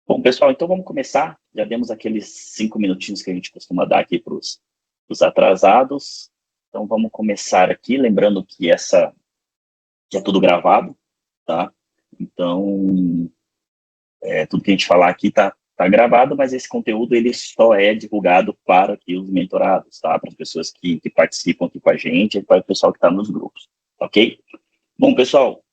Bom, pessoal, então vamos começar. Já demos aqueles 5 minutinhos que a gente costuma dar aqui para os atrasados. Então vamos começar aqui, lembrando que é tudo gravado, tá? Então, tudo que a gente falar aqui tá gravado, mas esse conteúdo ele só é divulgado para aqui os mentorados, tá? Para as pessoas que participam aqui com a gente e para o pessoal que está nos grupos, ok? Bom, pessoal,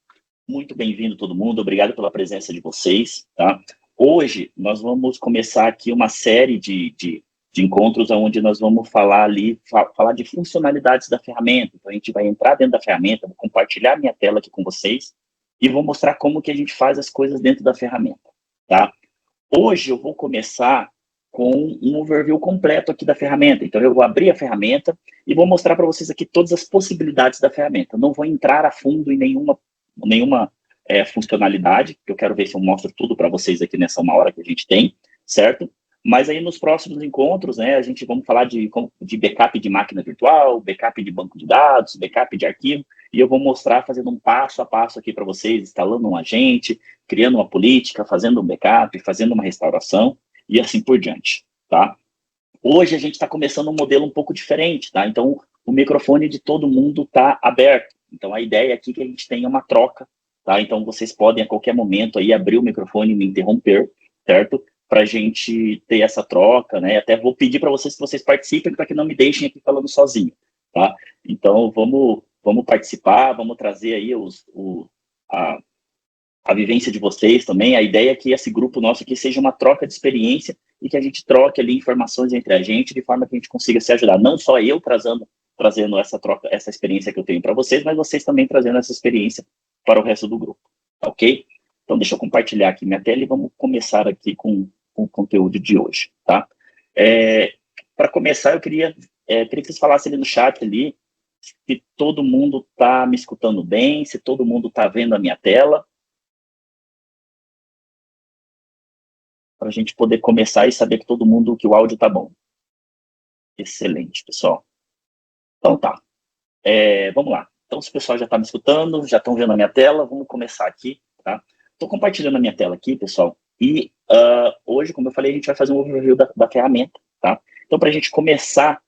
muito bem-vindo todo mundo, obrigado pela presença de vocês, tá? Hoje nós vamos começar aqui uma série de encontros onde nós vamos falar ali, falar de funcionalidades da ferramenta. Então a gente vai entrar dentro da ferramenta, vou compartilhar minha tela aqui com vocês e vou mostrar como que a gente faz as coisas dentro da ferramenta, tá? Hoje eu vou começar com um overview completo aqui da ferramenta. Então eu vou abrir a ferramenta e vou mostrar para vocês aqui todas as possibilidades da ferramenta. Eu não vou entrar a fundo em nenhuma funcionalidade, que eu quero ver se eu mostro tudo para vocês aqui nessa 1 hora que a gente tem, certo? Mas aí nos próximos encontros, né, a gente vamos falar de backup de máquina virtual, backup de banco de dados, backup de arquivo, e eu vou mostrar fazendo um passo a passo aqui para vocês, instalando um agente, criando uma política, fazendo um backup, fazendo uma restauração e assim por diante, tá? Hoje a gente está começando um modelo um pouco diferente, tá? Então o microfone de todo mundo está aberto. Então a ideia aqui é que a gente tenha uma troca, tá? Então vocês podem a qualquer momento aí abrir o microfone e me interromper, certo? Para a gente ter essa troca, né? Até vou pedir para vocês que vocês participem para que não me deixem aqui falando sozinho, tá? Então vamos participar, vamos trazer aí a vivência de vocês também. A ideia é que esse grupo nosso aqui seja uma troca de experiência e que a gente troque ali informações entre a gente de forma que a gente consiga se ajudar. Não só eu trazendo essa troca, essa experiência que eu tenho para vocês, mas vocês também trazendo essa experiência para o resto do grupo, ok? Então deixa eu compartilhar aqui minha tela e vamos começar aqui com o conteúdo de hoje, tá? Para começar, eu queria que vocês falassem ali no chat ali se todo mundo está me escutando bem, se todo mundo está vendo a minha tela, para a gente poder começar e saber que o áudio está bom. Excelente, pessoal. Então tá, vamos lá. Então, se o pessoal já está me escutando, já estão vendo a minha tela, vamos começar aqui, tá? Estou compartilhando a minha tela aqui, pessoal, e hoje, como eu falei, a gente vai fazer um overview da ferramenta, tá? Então, para a gente começar,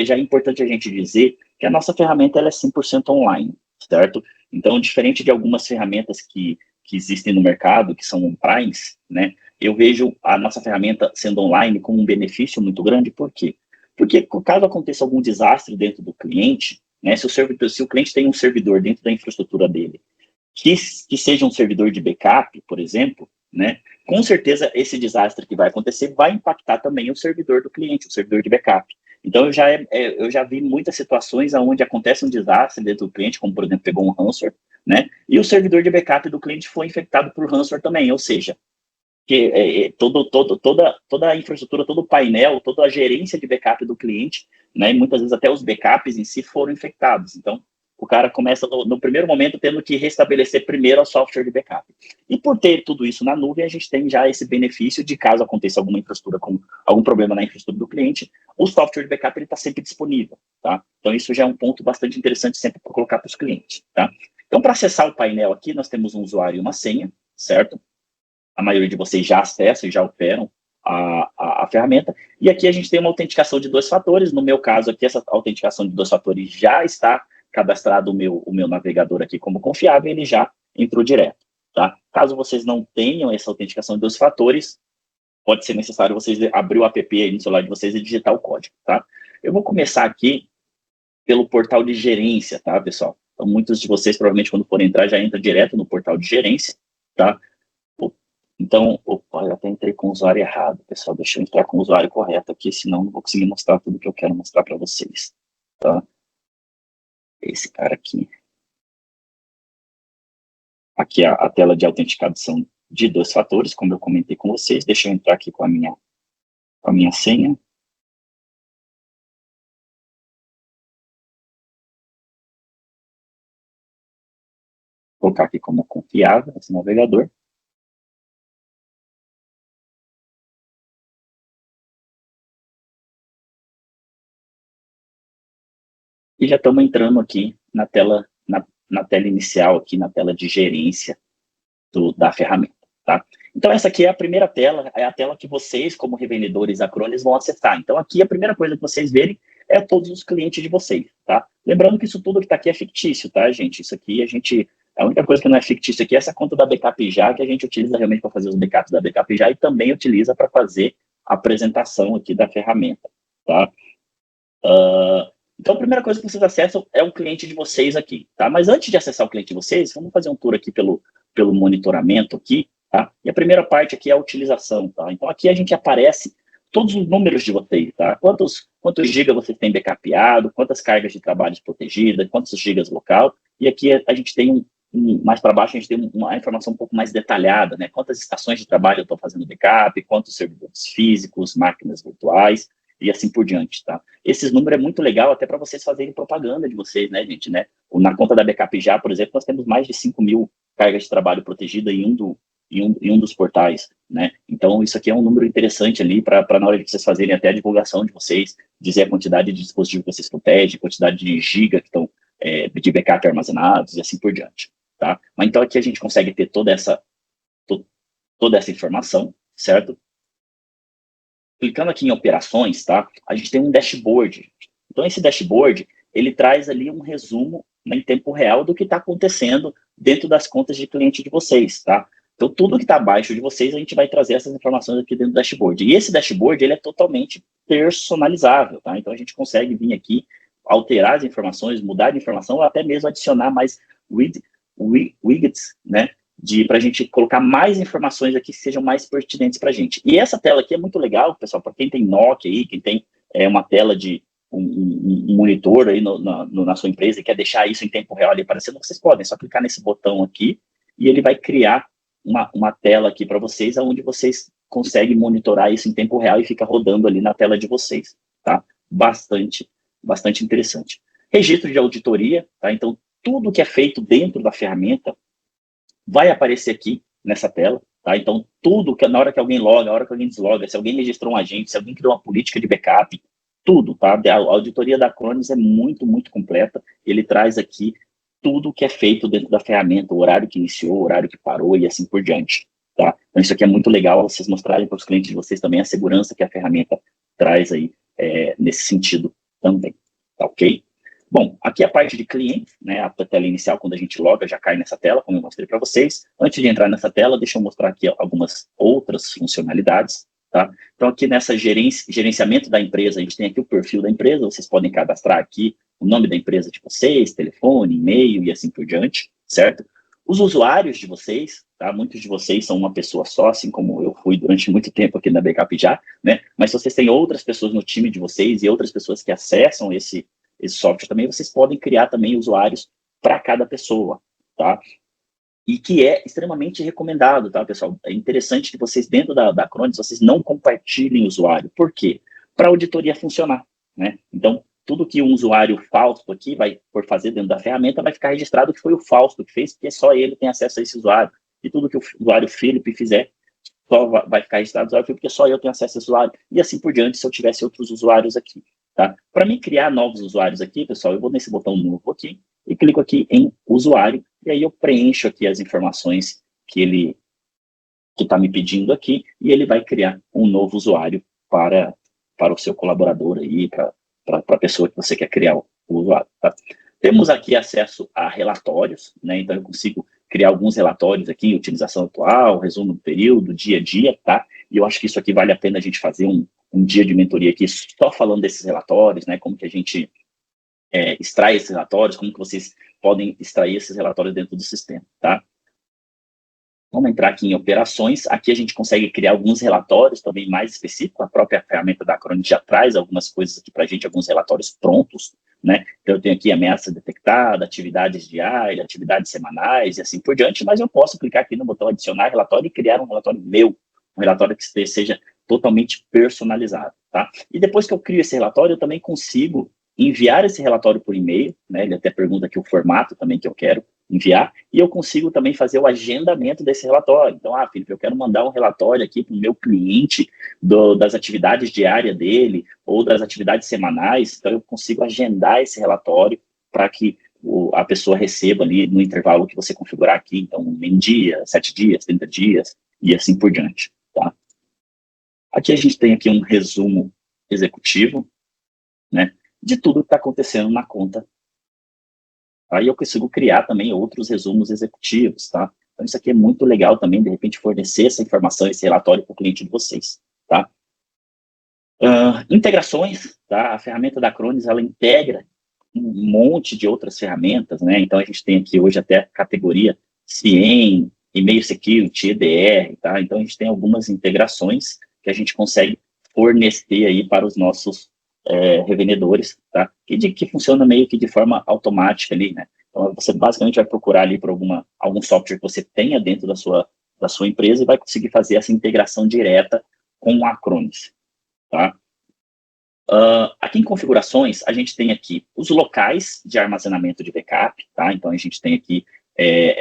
já é importante a gente dizer que a nossa ferramenta ela é 100% online, certo? Então, diferente de algumas ferramentas que existem no mercado, que são on-primes, né? Eu vejo a nossa ferramenta sendo online como um benefício muito grande, por quê? Porque caso aconteça algum desastre dentro do cliente, né, se o cliente tem um servidor dentro da infraestrutura dele, que seja um servidor de backup, por exemplo, né, com certeza esse desastre que vai acontecer vai impactar também o servidor do cliente, o servidor de backup. Então, eu já vi muitas situações onde acontece um desastre dentro do cliente, como, por exemplo, pegou um ransomware, né, e o servidor de backup do cliente foi infectado por ransomware também, ou seja, que toda a infraestrutura, todo o painel, toda a gerência de backup do cliente, né, e muitas vezes até os backups em si foram infectados. Então, o cara começa no primeiro momento tendo que restabelecer primeiro o software de backup. E por ter tudo isso na nuvem, a gente tem já esse benefício de caso aconteça alguma infraestrutura com algum problema na infraestrutura do cliente, o software de backup está sempre disponível, tá? Então isso já é um ponto bastante interessante sempre para colocar para os clientes, tá? Então para acessar o painel aqui, nós temos um usuário e uma senha, certo? A maioria de vocês já acessam e já operam a ferramenta. E aqui a gente tem uma autenticação de 2 fatores. No meu caso aqui, essa autenticação de 2 fatores já está cadastrado o meu navegador aqui como confiável, ele já entrou direto, tá? Caso vocês não tenham essa autenticação de 2 fatores, pode ser necessário vocês abrir o app aí no celular de vocês e digitar o código, tá? Eu vou começar aqui pelo portal de gerência, tá, pessoal? Então, muitos de vocês, provavelmente, quando forem entrar, já entra direto no portal de gerência, tá? Então, opa, eu até entrei com o usuário errado, pessoal. Deixa eu entrar com o usuário correto aqui, senão não vou conseguir mostrar tudo que eu quero mostrar para vocês, tá? Esse cara aqui. Aqui é a tela de autenticação de 2 fatores, como eu comentei com vocês. Deixa eu entrar aqui com a minha senha. Vou colocar aqui como confiável esse navegador. E já estamos entrando aqui na tela, na tela inicial, aqui na tela de gerência da ferramenta, tá? Então, essa aqui é a primeira tela, é a tela que vocês, como revendedores Acronis, vão acessar. Então, aqui a primeira coisa que vocês verem é todos os clientes de vocês, tá? Lembrando que isso tudo que está aqui é fictício, tá, gente? Isso aqui a única coisa que não é fictício aqui é essa conta da Backup Já, que a gente utiliza realmente para fazer os backups da Backup Já e também utiliza para fazer a apresentação aqui da ferramenta, tá? Então, a primeira coisa que vocês acessam é o cliente de vocês aqui, tá? Mas antes de acessar o cliente de vocês, vamos fazer um tour aqui pelo monitoramento aqui, tá? E a primeira parte aqui é a utilização, tá? Então, aqui a gente aparece todos os números de vocês, tá? Quantos gigas vocês têm backupado, quantas cargas de trabalho protegidas, quantos gigas local, e aqui a gente tem mais para baixo a gente tem uma informação um pouco mais detalhada, né? Quantas estações de trabalho eu estou fazendo backup, quantos servidores físicos, máquinas virtuais, e assim por diante, tá? Esses números é muito legal até para vocês fazerem propaganda de vocês, né, gente, né? Na conta da Backup Já, por exemplo, nós temos mais de 5.000 cargas de trabalho protegida em um dos portais, né? Então, isso aqui é um número interessante ali para na hora de vocês fazerem até a divulgação de vocês, dizer a quantidade de dispositivos que vocês protegem, quantidade de giga que estão de backup armazenados e assim por diante, tá? Mas então aqui a gente consegue ter toda essa informação, certo? Clicando aqui em operações, tá? A gente tem um dashboard. Então, esse dashboard, ele traz ali um resumo, né, em tempo real do que está acontecendo dentro das contas de cliente de vocês, tá? Então, tudo que está abaixo de vocês, a gente vai trazer essas informações aqui dentro do dashboard. E esse dashboard, ele é totalmente personalizável, tá? Então, a gente consegue vir aqui, alterar as informações, mudar de informação, ou até mesmo adicionar mais widgets, né? Para a gente colocar mais informações aqui que sejam mais pertinentes para a gente. E essa tela aqui é muito legal, pessoal, para quem tem Nokia aí, quem tem uma tela de um monitor aí na sua empresa e quer deixar isso em tempo real ali aparecendo, vocês podem só clicar nesse botão aqui e ele vai criar uma tela aqui para vocês, onde vocês conseguem monitorar isso em tempo real e fica rodando ali na tela de vocês, tá? Bastante interessante. Registro de auditoria, tá? Então, tudo que é feito dentro da ferramenta vai aparecer aqui nessa tela, tá? Então, tudo que na hora que alguém loga, na hora que alguém desloga, se alguém registrou um agente, se alguém criou uma política de backup, tudo, tá? A auditoria da Acronis é muito, muito completa. Ele traz aqui tudo que é feito dentro da ferramenta, o horário que iniciou, o horário que parou e assim por diante, tá? Então, isso aqui é muito legal, vocês mostrarem para os clientes de vocês também a segurança que a ferramenta traz aí nesse sentido também, tá ok? Bom, aqui a parte de cliente, né, a tela inicial, quando a gente loga, já cai nessa tela, como eu mostrei para vocês. Antes de entrar nessa tela, deixa eu mostrar aqui algumas outras funcionalidades, tá? Então, aqui nessa gerenciamento da empresa, a gente tem aqui o perfil da empresa, vocês podem cadastrar aqui o nome da empresa de vocês, telefone, e-mail e assim por diante, certo? Os usuários de vocês, tá? Muitos de vocês são uma pessoa só, assim como eu fui durante muito tempo aqui na Backup Já, né? Mas se vocês têm outras pessoas no time de vocês e outras pessoas que acessam esse software também, vocês podem criar também usuários para cada pessoa, tá? E que é extremamente recomendado, tá, pessoal? É interessante que vocês, dentro da Acronis, vocês não compartilhem o usuário. Por quê? Para a auditoria funcionar, né? Então, tudo que um usuário Fausto aqui vai por fazer dentro da ferramenta vai ficar registrado que foi o Fausto que fez, porque só ele tem acesso a esse usuário. E tudo que o usuário Felipe fizer, só vai ficar registrado o usuário Felipe, porque só eu tenho acesso a esse usuário. E assim por diante, se eu tivesse outros usuários aqui. Tá? Para mim criar novos usuários aqui, pessoal, eu vou nesse botão novo aqui e clico aqui em usuário e aí eu preencho aqui as informações que ele está me pedindo aqui e ele vai criar um novo usuário para o seu colaborador aí, para a pessoa que você quer criar o usuário. Tá? Temos aqui acesso a relatórios, né? Então eu consigo criar alguns relatórios aqui, utilização atual, resumo do período, dia a dia, tá? E eu acho que isso aqui vale a pena a gente fazer um dia de mentoria aqui só falando desses relatórios, né? Como que a gente extrai esses relatórios, como que vocês podem extrair esses relatórios dentro do sistema, tá? Vamos entrar aqui em operações. Aqui a gente consegue criar alguns relatórios também mais específicos. A própria ferramenta da Acronis já traz algumas coisas aqui para a gente, alguns relatórios prontos, né? Então eu tenho aqui ameaça detectada, atividades diárias, atividades semanais e assim por diante, mas eu posso clicar aqui no botão adicionar relatório e criar um relatório meu, um relatório que seja totalmente personalizado, tá? E depois que eu crio esse relatório, eu também consigo enviar esse relatório por e-mail, né? Ele até pergunta aqui o formato também que eu quero enviar, e eu consigo também fazer o agendamento desse relatório. Então, Felipe, eu quero mandar um relatório aqui para o meu cliente das atividades diárias dele, ou das atividades semanais, então eu consigo agendar esse relatório para que a pessoa receba ali no intervalo que você configurar aqui, então, em dia, 7 dias, 30 dias, e assim por diante, tá? Aqui a gente tem aqui um resumo executivo, né, de tudo que está acontecendo na conta. Aí eu consigo criar também outros resumos executivos, tá? Então isso aqui é muito legal também, de repente, fornecer essa informação, esse relatório para o cliente de vocês, tá? Integrações, tá? A ferramenta da Acronis, ela integra um monte de outras ferramentas, né? Então a gente tem aqui hoje até a categoria CIEM, Email Security, EDR, tá? Então a gente tem algumas integrações que a gente consegue fornecer aí para os nossos revendedores, tá? Que funciona meio que de forma automática ali, né? Então você basicamente vai procurar ali por algum software que você tenha dentro da sua empresa e vai conseguir fazer essa integração direta com a Acronis, tá? Aqui em configurações, a gente tem aqui os locais de armazenamento de backup, tá? Então, a gente tem aqui,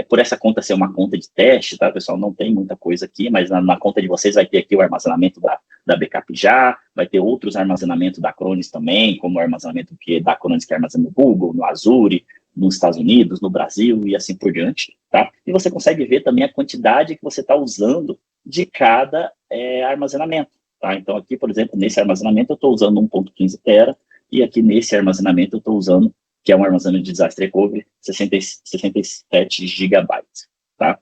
por essa conta ser uma conta de teste, tá, pessoal? Não tem muita coisa aqui, mas na conta de vocês vai ter aqui o armazenamento da backup já, vai ter outros armazenamentos da Acronis também, como o armazenamento da Acronis que armazena no Google, no Azure, nos Estados Unidos, no Brasil e assim por diante, tá? E você consegue ver também a quantidade que você está usando de cada armazenamento. Tá? Então, aqui, por exemplo, nesse armazenamento eu estou usando 1.15 tera, e aqui nesse armazenamento eu estou usando, que é um armazenamento de disaster recovery, 67 gigabytes. Tá?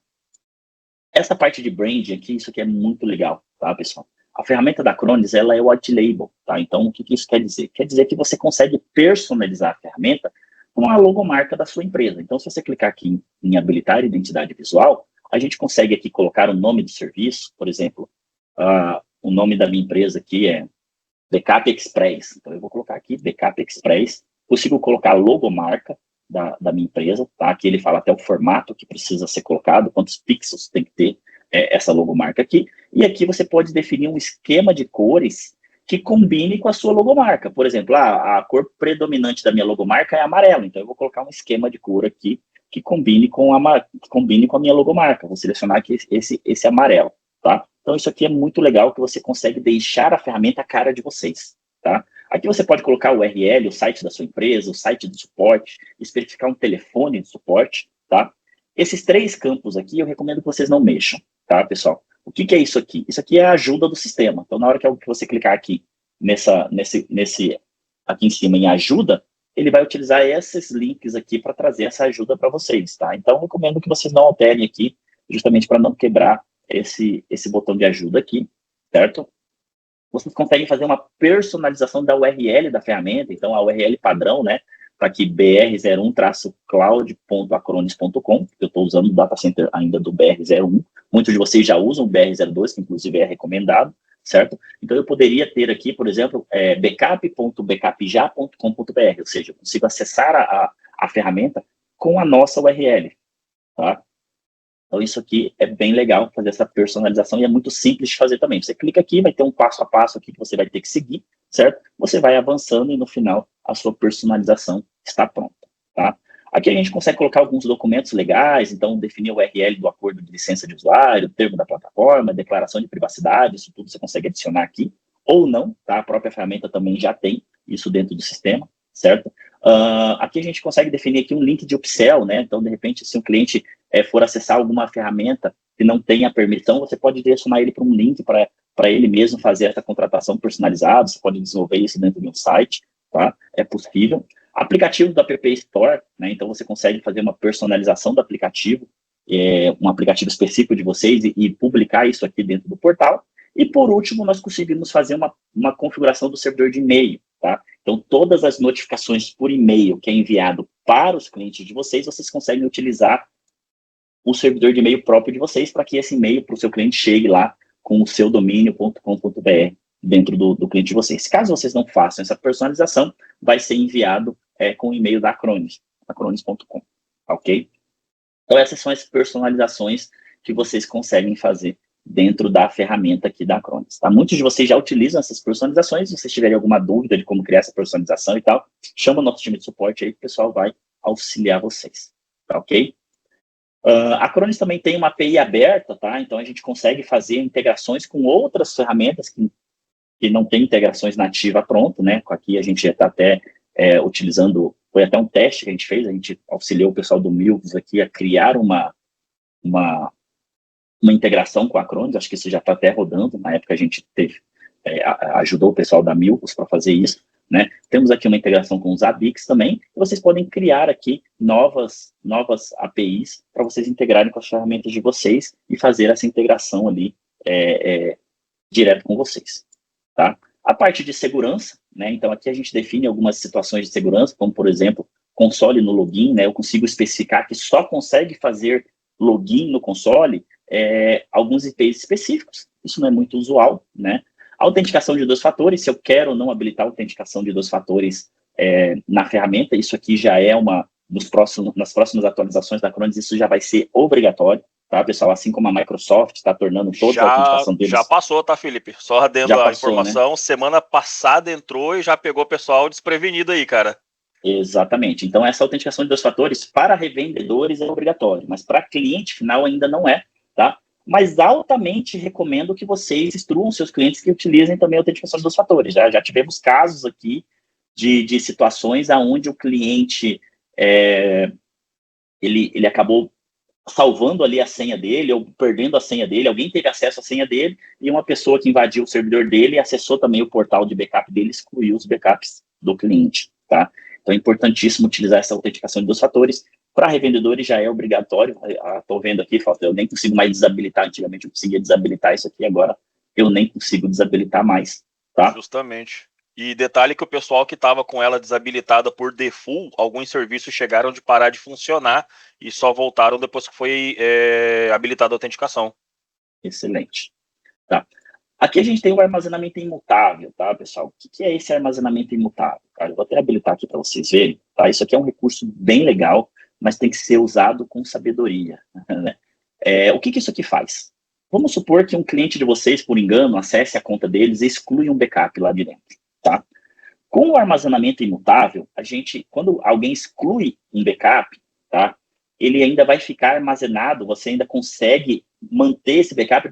Essa parte de branding aqui, isso aqui é muito legal, tá, pessoal? A ferramenta da Acronis, ela é white label, tá? Então, o que isso quer dizer? Quer dizer que você consegue personalizar a ferramenta com a logomarca da sua empresa. Então, se você clicar aqui em habilitar identidade visual, a gente consegue aqui colocar o nome do serviço, por exemplo, o nome da minha empresa aqui é Backup Express. Então, eu vou colocar aqui Backup Express. Consigo colocar a logomarca da minha empresa, tá? Aqui ele fala até o formato que precisa ser colocado, quantos pixels tem que ter essa logomarca aqui. E aqui você pode definir um esquema de cores que combine com a sua logomarca. Por exemplo, a cor predominante da minha logomarca é amarelo. Então, eu vou colocar um esquema de cor aqui que combine com a minha logomarca. Vou selecionar aqui esse amarelo, tá? Então, isso aqui é muito legal, que você consegue deixar a ferramenta à cara de vocês, tá? Aqui você pode colocar o URL, o site da sua empresa, o site de suporte, especificar um telefone de suporte, tá? Esses 3 campos aqui, eu recomendo que vocês não mexam, tá, pessoal? O que é isso aqui? Isso aqui é a ajuda do sistema. Então, na hora que você clicar aqui, aqui em cima em ajuda, ele vai utilizar esses links aqui para trazer essa ajuda para vocês, tá? Então, eu recomendo que vocês não alterem aqui, justamente para não quebrar esse botão de ajuda aqui, certo? Vocês conseguem fazer uma personalização da URL da ferramenta, então a URL padrão, né, tá aqui br01-cloud.acronis.com, eu estou usando o data center ainda do BR01, muitos de vocês já usam o BR02, que inclusive é recomendado, certo? Então eu poderia ter aqui, por exemplo, backup.backupja.com.br, ou seja, eu consigo acessar a ferramenta com a nossa URL, tá? Então, isso aqui é bem legal, fazer essa personalização, e é muito simples de fazer também. Você clica aqui, vai ter um passo a passo aqui que você vai ter que seguir, certo? Você vai avançando e, no final, a sua personalização está pronta, tá? Aqui a gente consegue colocar alguns documentos legais, então, definir o URL do acordo de licença de usuário, termo da plataforma, declaração de privacidade, isso tudo você consegue adicionar aqui, ou não, tá? A própria ferramenta também já tem isso dentro do sistema, certo? Aqui a gente consegue definir aqui um link de upsell, né? Então, de repente, se um cliente for acessar alguma ferramenta que não tenha permissão, você pode direcionar ele para um link para ele mesmo fazer essa contratação personalizada, você pode desenvolver isso dentro de um site, tá? É possível. Aplicativo do App Store, né? Então, você consegue fazer uma personalização do aplicativo, um aplicativo específico de vocês e publicar isso aqui dentro do portal. E, por último, nós conseguimos fazer uma configuração do servidor de e-mail, tá? Então, todas as notificações por e-mail que é enviado para os clientes de vocês, vocês conseguem utilizar o servidor de e-mail próprio de vocês para que esse e-mail para o seu cliente chegue lá com o seu domínio.com.br dentro do cliente de vocês. Caso vocês não façam essa personalização, vai ser enviado com o e-mail da Acronis, acronis.com, ok? Então, essas são as personalizações que vocês conseguem fazer dentro da ferramenta aqui da Acronis, tá? Muitos de vocês já utilizam essas personalizações. Se vocês tiverem alguma dúvida de como criar essa personalização e tal, chama o nosso time de suporte aí, que o pessoal vai auxiliar vocês, tá ok? A Acronis também tem uma API aberta, tá? Então, a gente consegue fazer integrações com outras ferramentas que não tem integrações nativa pronto, né? Aqui a gente está até utilizando, foi até um teste que a gente fez, a gente auxiliou o pessoal do Milvus aqui a criar uma uma integração com a Acronis, acho que isso já está até rodando, na época a gente teve, ajudou o pessoal da Milpus para fazer isso, né? Temos aqui uma integração com os Zabbix também, e vocês podem criar aqui novas APIs para vocês integrarem com as ferramentas de vocês e fazer essa integração ali direto com vocês, tá? A parte de segurança, né? Então aqui a gente define algumas situações de segurança, como por exemplo, console no login, né? Eu consigo especificar que só consegue fazer login no console alguns IPs específicos, isso não é muito usual, né? Autenticação de 2 fatores, se eu quero ou não habilitar a autenticação de 2 fatores na ferramenta, isso aqui já é nas próximas atualizações da Acronis, isso já vai ser obrigatório, tá, pessoal? Assim como a Microsoft está tornando toda a autenticação deles. Já passou, tá, Felipe? Só adendo a informação, né? Semana passada entrou e já pegou o pessoal desprevenido aí, cara. Exatamente. Então, essa autenticação de 2 fatores para revendedores é obrigatório, mas para cliente final ainda não é, tá? Mas altamente recomendo que vocês instruam seus clientes que utilizem também a autenticação de 2 fatores. Já tivemos casos aqui de situações onde o cliente ele acabou salvando ali a senha dele ou perdendo a senha dele, alguém teve acesso à senha dele e uma pessoa que invadiu o servidor dele acessou também o portal de backup dele, excluiu os backups do cliente, tá? Então é importantíssimo utilizar essa autenticação de 2 fatores. Para revendedores já é obrigatório. Estou vendo aqui, eu nem consigo mais desabilitar. Antigamente eu conseguia desabilitar isso aqui, agora eu nem consigo desabilitar mais, tá? Justamente. E detalhe que o pessoal que estava com ela desabilitada por default, alguns serviços chegaram de parar de funcionar e só voltaram depois que foi habilitada a autenticação. Excelente. Tá. Aqui a gente tem o armazenamento imutável, tá, pessoal? O que é esse armazenamento imutável? Cara, eu vou até habilitar aqui para vocês verem, tá? Isso aqui é um recurso bem legal, mas tem que ser usado com sabedoria, né? O que isso aqui faz? Vamos supor que um cliente de vocês, por engano, acesse a conta deles e exclui um backup lá de dentro, tá? Com o armazenamento imutável, quando alguém exclui um backup, tá? Ele ainda vai ficar armazenado, você ainda consegue manter esse backup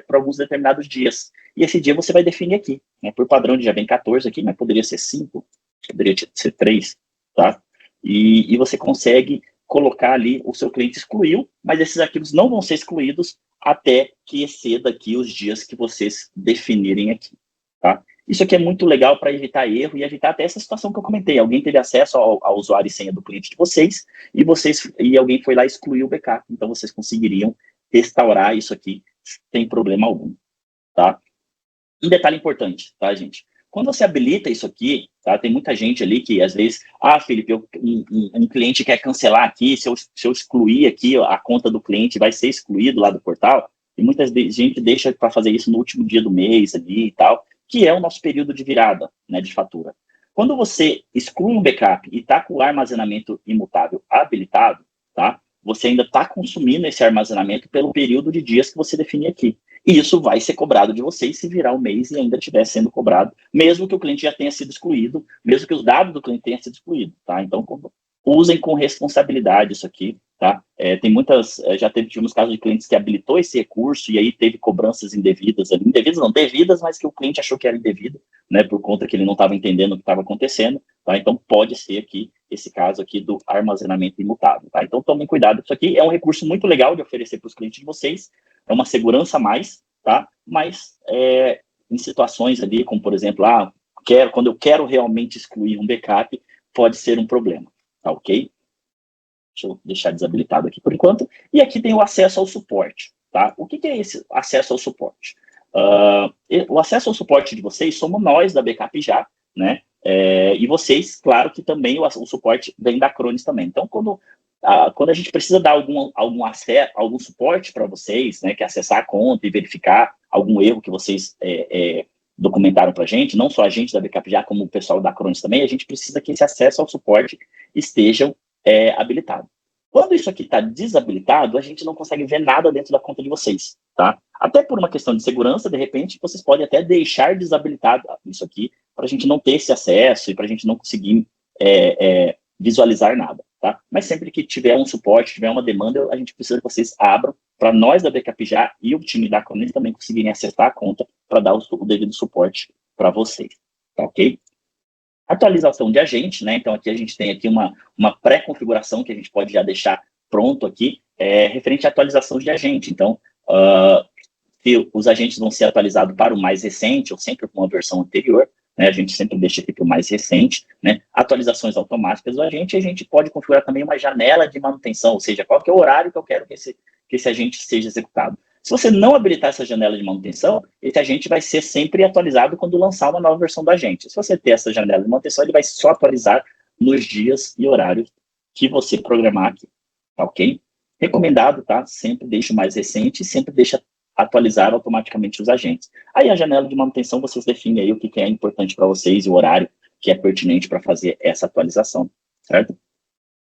por alguns determinados dias. E esse dia você vai definir aqui, né? Por padrão já vem 14 aqui, mas poderia ser 5, poderia ser 3, tá? E você consegue colocar ali, o seu cliente excluiu, mas esses arquivos não vão ser excluídos até que exceda aqui os dias que vocês definirem aqui, tá? Isso aqui é muito legal para evitar erro e evitar até essa situação que eu comentei. Alguém teve acesso ao usuário e senha do cliente de vocês e alguém foi lá e excluiu o backup. Então, vocês conseguiriam restaurar isso aqui sem problema algum, tá? Um detalhe importante, tá, gente? Quando você habilita isso aqui, tá? Tem muita gente ali que, às vezes, Felipe, um cliente quer cancelar aqui, se eu excluir aqui a conta do cliente, vai ser excluído lá do portal. E muita gente deixa para fazer isso no último dia do mês ali e tal, que é o nosso período de virada, né, de fatura. Quando você exclui um backup e está com o armazenamento imutável habilitado, tá? Você ainda está consumindo esse armazenamento pelo período de dias que você define aqui. E isso vai ser cobrado de vocês se virar o mês e ainda estiver sendo cobrado, mesmo que o cliente já tenha sido excluído, mesmo que os dados do cliente tenham sido excluídos, tá? Então, usem com responsabilidade isso aqui, tá? Tem já tivemos casos de clientes que habilitou esse recurso e aí teve cobranças indevidas, devidas, mas que o cliente achou que era indevida, né, por conta que ele não estava entendendo o que estava acontecendo, tá? Então, pode ser aqui, esse caso aqui do armazenamento imutável, tá? Então, tomem cuidado, isso aqui é um recurso muito legal de oferecer para os clientes de vocês, é uma segurança a mais, tá? Mas, em situações ali, como por exemplo, quando eu quero realmente excluir um backup, pode ser um problema. Tá ok? Deixa eu deixar desabilitado aqui por enquanto. E aqui tem o acesso ao suporte, tá? O que é esse acesso ao suporte? O acesso ao suporte de vocês somos nós da Backup Já, né? E vocês, claro que também o suporte vem da Acronis também. Então, quando a gente precisa dar algum suporte para vocês, né? Que é acessar a conta e verificar algum erro que vocês documentaram para a gente, não só a gente da Backup Já, como o pessoal da Acronis também, a gente precisa que esse acesso ao suporte estejam habilitado. Quando isso aqui está desabilitado, a gente não consegue ver nada dentro da conta de vocês, tá? Até por uma questão de segurança, de repente, vocês podem até deixar desabilitado isso aqui, para a gente não ter esse acesso e para a gente não conseguir visualizar nada, tá? Mas sempre que tiver um suporte, tiver uma demanda, a gente precisa que vocês abram para nós da Backup Já e o time da Acronis também conseguirem acessar a conta para dar o devido suporte para vocês, tá ok? Atualização de agente, né? Então aqui a gente tem aqui uma pré-configuração que a gente pode já deixar pronto aqui, referente à atualização de agente. Então, Se os agentes vão ser atualizados para o mais recente, ou sempre com uma versão anterior, né, a gente sempre deixa aqui para o mais recente, né, atualizações automáticas do agente, a gente pode configurar também uma janela de manutenção, ou seja, qual que é o horário que eu quero que esse agente seja executado. Se você não habilitar essa janela de manutenção, esse agente vai ser sempre atualizado quando lançar uma nova versão do agente. Se você ter essa janela de manutenção, ele vai só atualizar nos dias e horários que você programar aqui, tá ok? Recomendado, tá? Sempre deixa o mais recente e sempre deixa atualizar automaticamente os agentes. Aí a janela de manutenção, vocês definem aí o que é importante para vocês e o horário que é pertinente para fazer essa atualização, certo?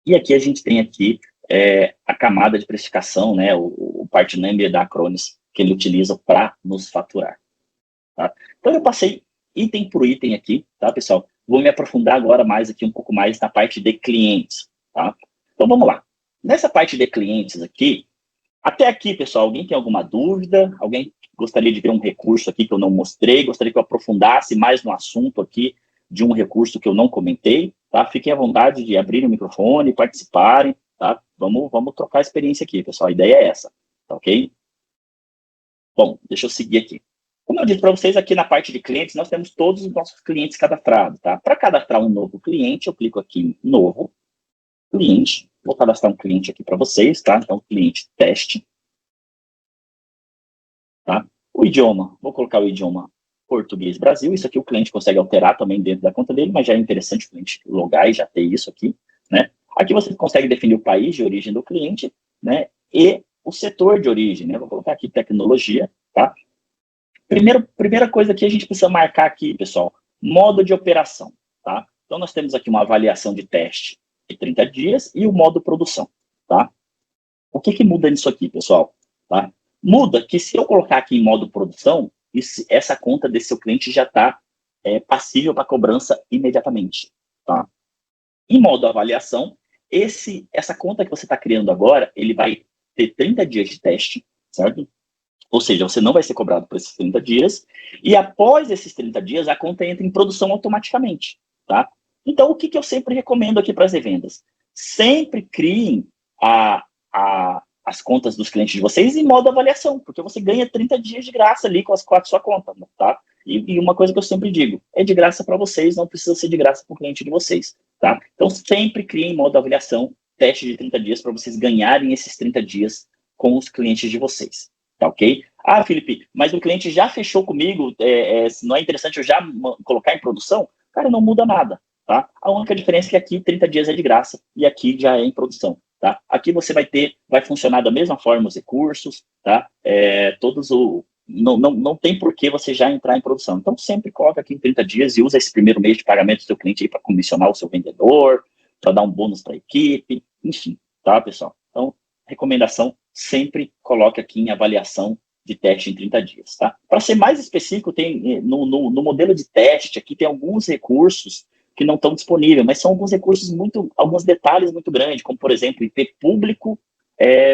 E aqui a gente tem aqui a camada de precificação, né, o part number da Acronis, que ele utiliza para nos faturar. Tá? Então eu passei item por item aqui, tá, pessoal? Vou me aprofundar agora mais aqui, um pouco mais na parte de clientes, tá? Então vamos lá. Nessa parte de clientes aqui, até aqui, pessoal, alguém tem alguma dúvida? Alguém gostaria de ver um recurso aqui que eu não mostrei? Gostaria que eu aprofundasse mais no assunto aqui de um recurso que eu não comentei? Tá? Fiquem à vontade de abrir o microfone, participarem, tá? Vamos trocar a experiência aqui, pessoal. A ideia é essa, tá ok? Bom, deixa eu seguir aqui. Como eu disse para vocês, aqui na parte de clientes, nós temos todos os nossos clientes cadastrados, tá? Para cadastrar um novo cliente, eu clico aqui em Novo Cliente. Vou cadastrar um cliente aqui para vocês, tá? Então, cliente teste. Tá? O idioma, vou colocar o idioma português Brasil. Isso aqui o cliente consegue alterar também dentro da conta dele, mas já é interessante o cliente logar e já ter isso aqui, né? Aqui você consegue definir o país de origem do cliente, né? E o setor de origem, né? Vou colocar aqui tecnologia, tá? Primeira coisa que a gente precisa marcar aqui, pessoal, modo de operação, tá? Então, nós temos aqui uma avaliação de teste de 30 dias e o modo produção, tá? O que muda nisso aqui, pessoal? Tá? Muda que se eu colocar aqui em modo produção, essa conta desse seu cliente já está passível para cobrança imediatamente, tá? Em modo avaliação, essa conta que você está criando agora, ele vai ter 30 dias de teste, certo? Ou seja, você não vai ser cobrado por esses 30 dias, e após esses 30 dias, a conta entra em produção automaticamente, tá? Então, o que eu sempre recomendo aqui para as revendas? Sempre criem as contas dos clientes de vocês em modo avaliação, porque você ganha 30 dias de graça ali com a sua conta, tá? E uma coisa que eu sempre digo, é de graça para vocês, não precisa ser de graça para o cliente de vocês, tá? Então, sempre criem em modo avaliação, teste de 30 dias para vocês ganharem esses 30 dias com os clientes de vocês, tá ok? Ah, Felipe, mas o cliente já fechou comigo, não é interessante eu já colocar em produção? Cara, não muda nada, tá? A única diferença é que aqui 30 dias é de graça e aqui já é em produção, tá? Aqui você vai funcionar da mesma forma os recursos, tá? Não tem por que você já entrar em produção. Então, sempre coloca aqui em 30 dias e usa esse primeiro mês de pagamento do seu cliente aí para comissionar o seu vendedor, para dar um bônus para a equipe, enfim, tá, pessoal? Então, recomendação, sempre coloque aqui em avaliação de teste em 30 dias, tá? Para ser mais específico, tem no modelo de teste, aqui tem alguns recursos que não estão disponíveis, mas são alguns recursos alguns detalhes muito grandes, como, por exemplo, IP público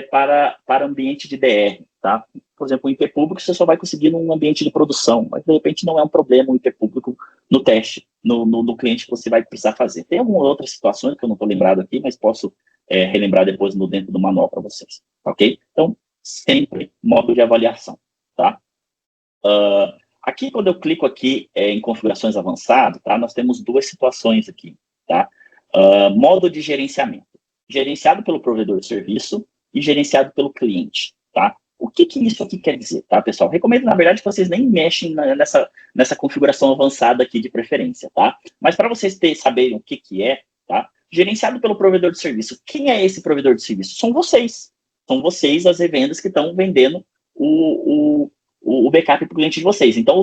para ambiente de DR, tá? Por exemplo, o IP público você só vai conseguir num ambiente de produção, mas, de repente, não é um problema o IP público no teste, no cliente que você vai precisar fazer. Tem algumas outras situações que eu não estou lembrado aqui, mas posso relembrar depois dentro do manual para vocês, ok? Então, sempre modo de avaliação, tá? Aqui, quando eu clico aqui em configurações avançadas, tá? Nós temos duas situações aqui, tá? Modo de gerenciamento. Gerenciado pelo provedor de serviço e gerenciado pelo cliente, tá? O que isso aqui quer dizer, tá, pessoal? Recomendo, na verdade, que vocês nem mexem nessa configuração avançada aqui de preferência, tá? Mas para vocês saberem o que é, tá? Gerenciado pelo provedor de serviço. Quem é esse provedor de serviço? São vocês. São vocês, as revendas, que estão vendendo o backup para o cliente de vocês. Então,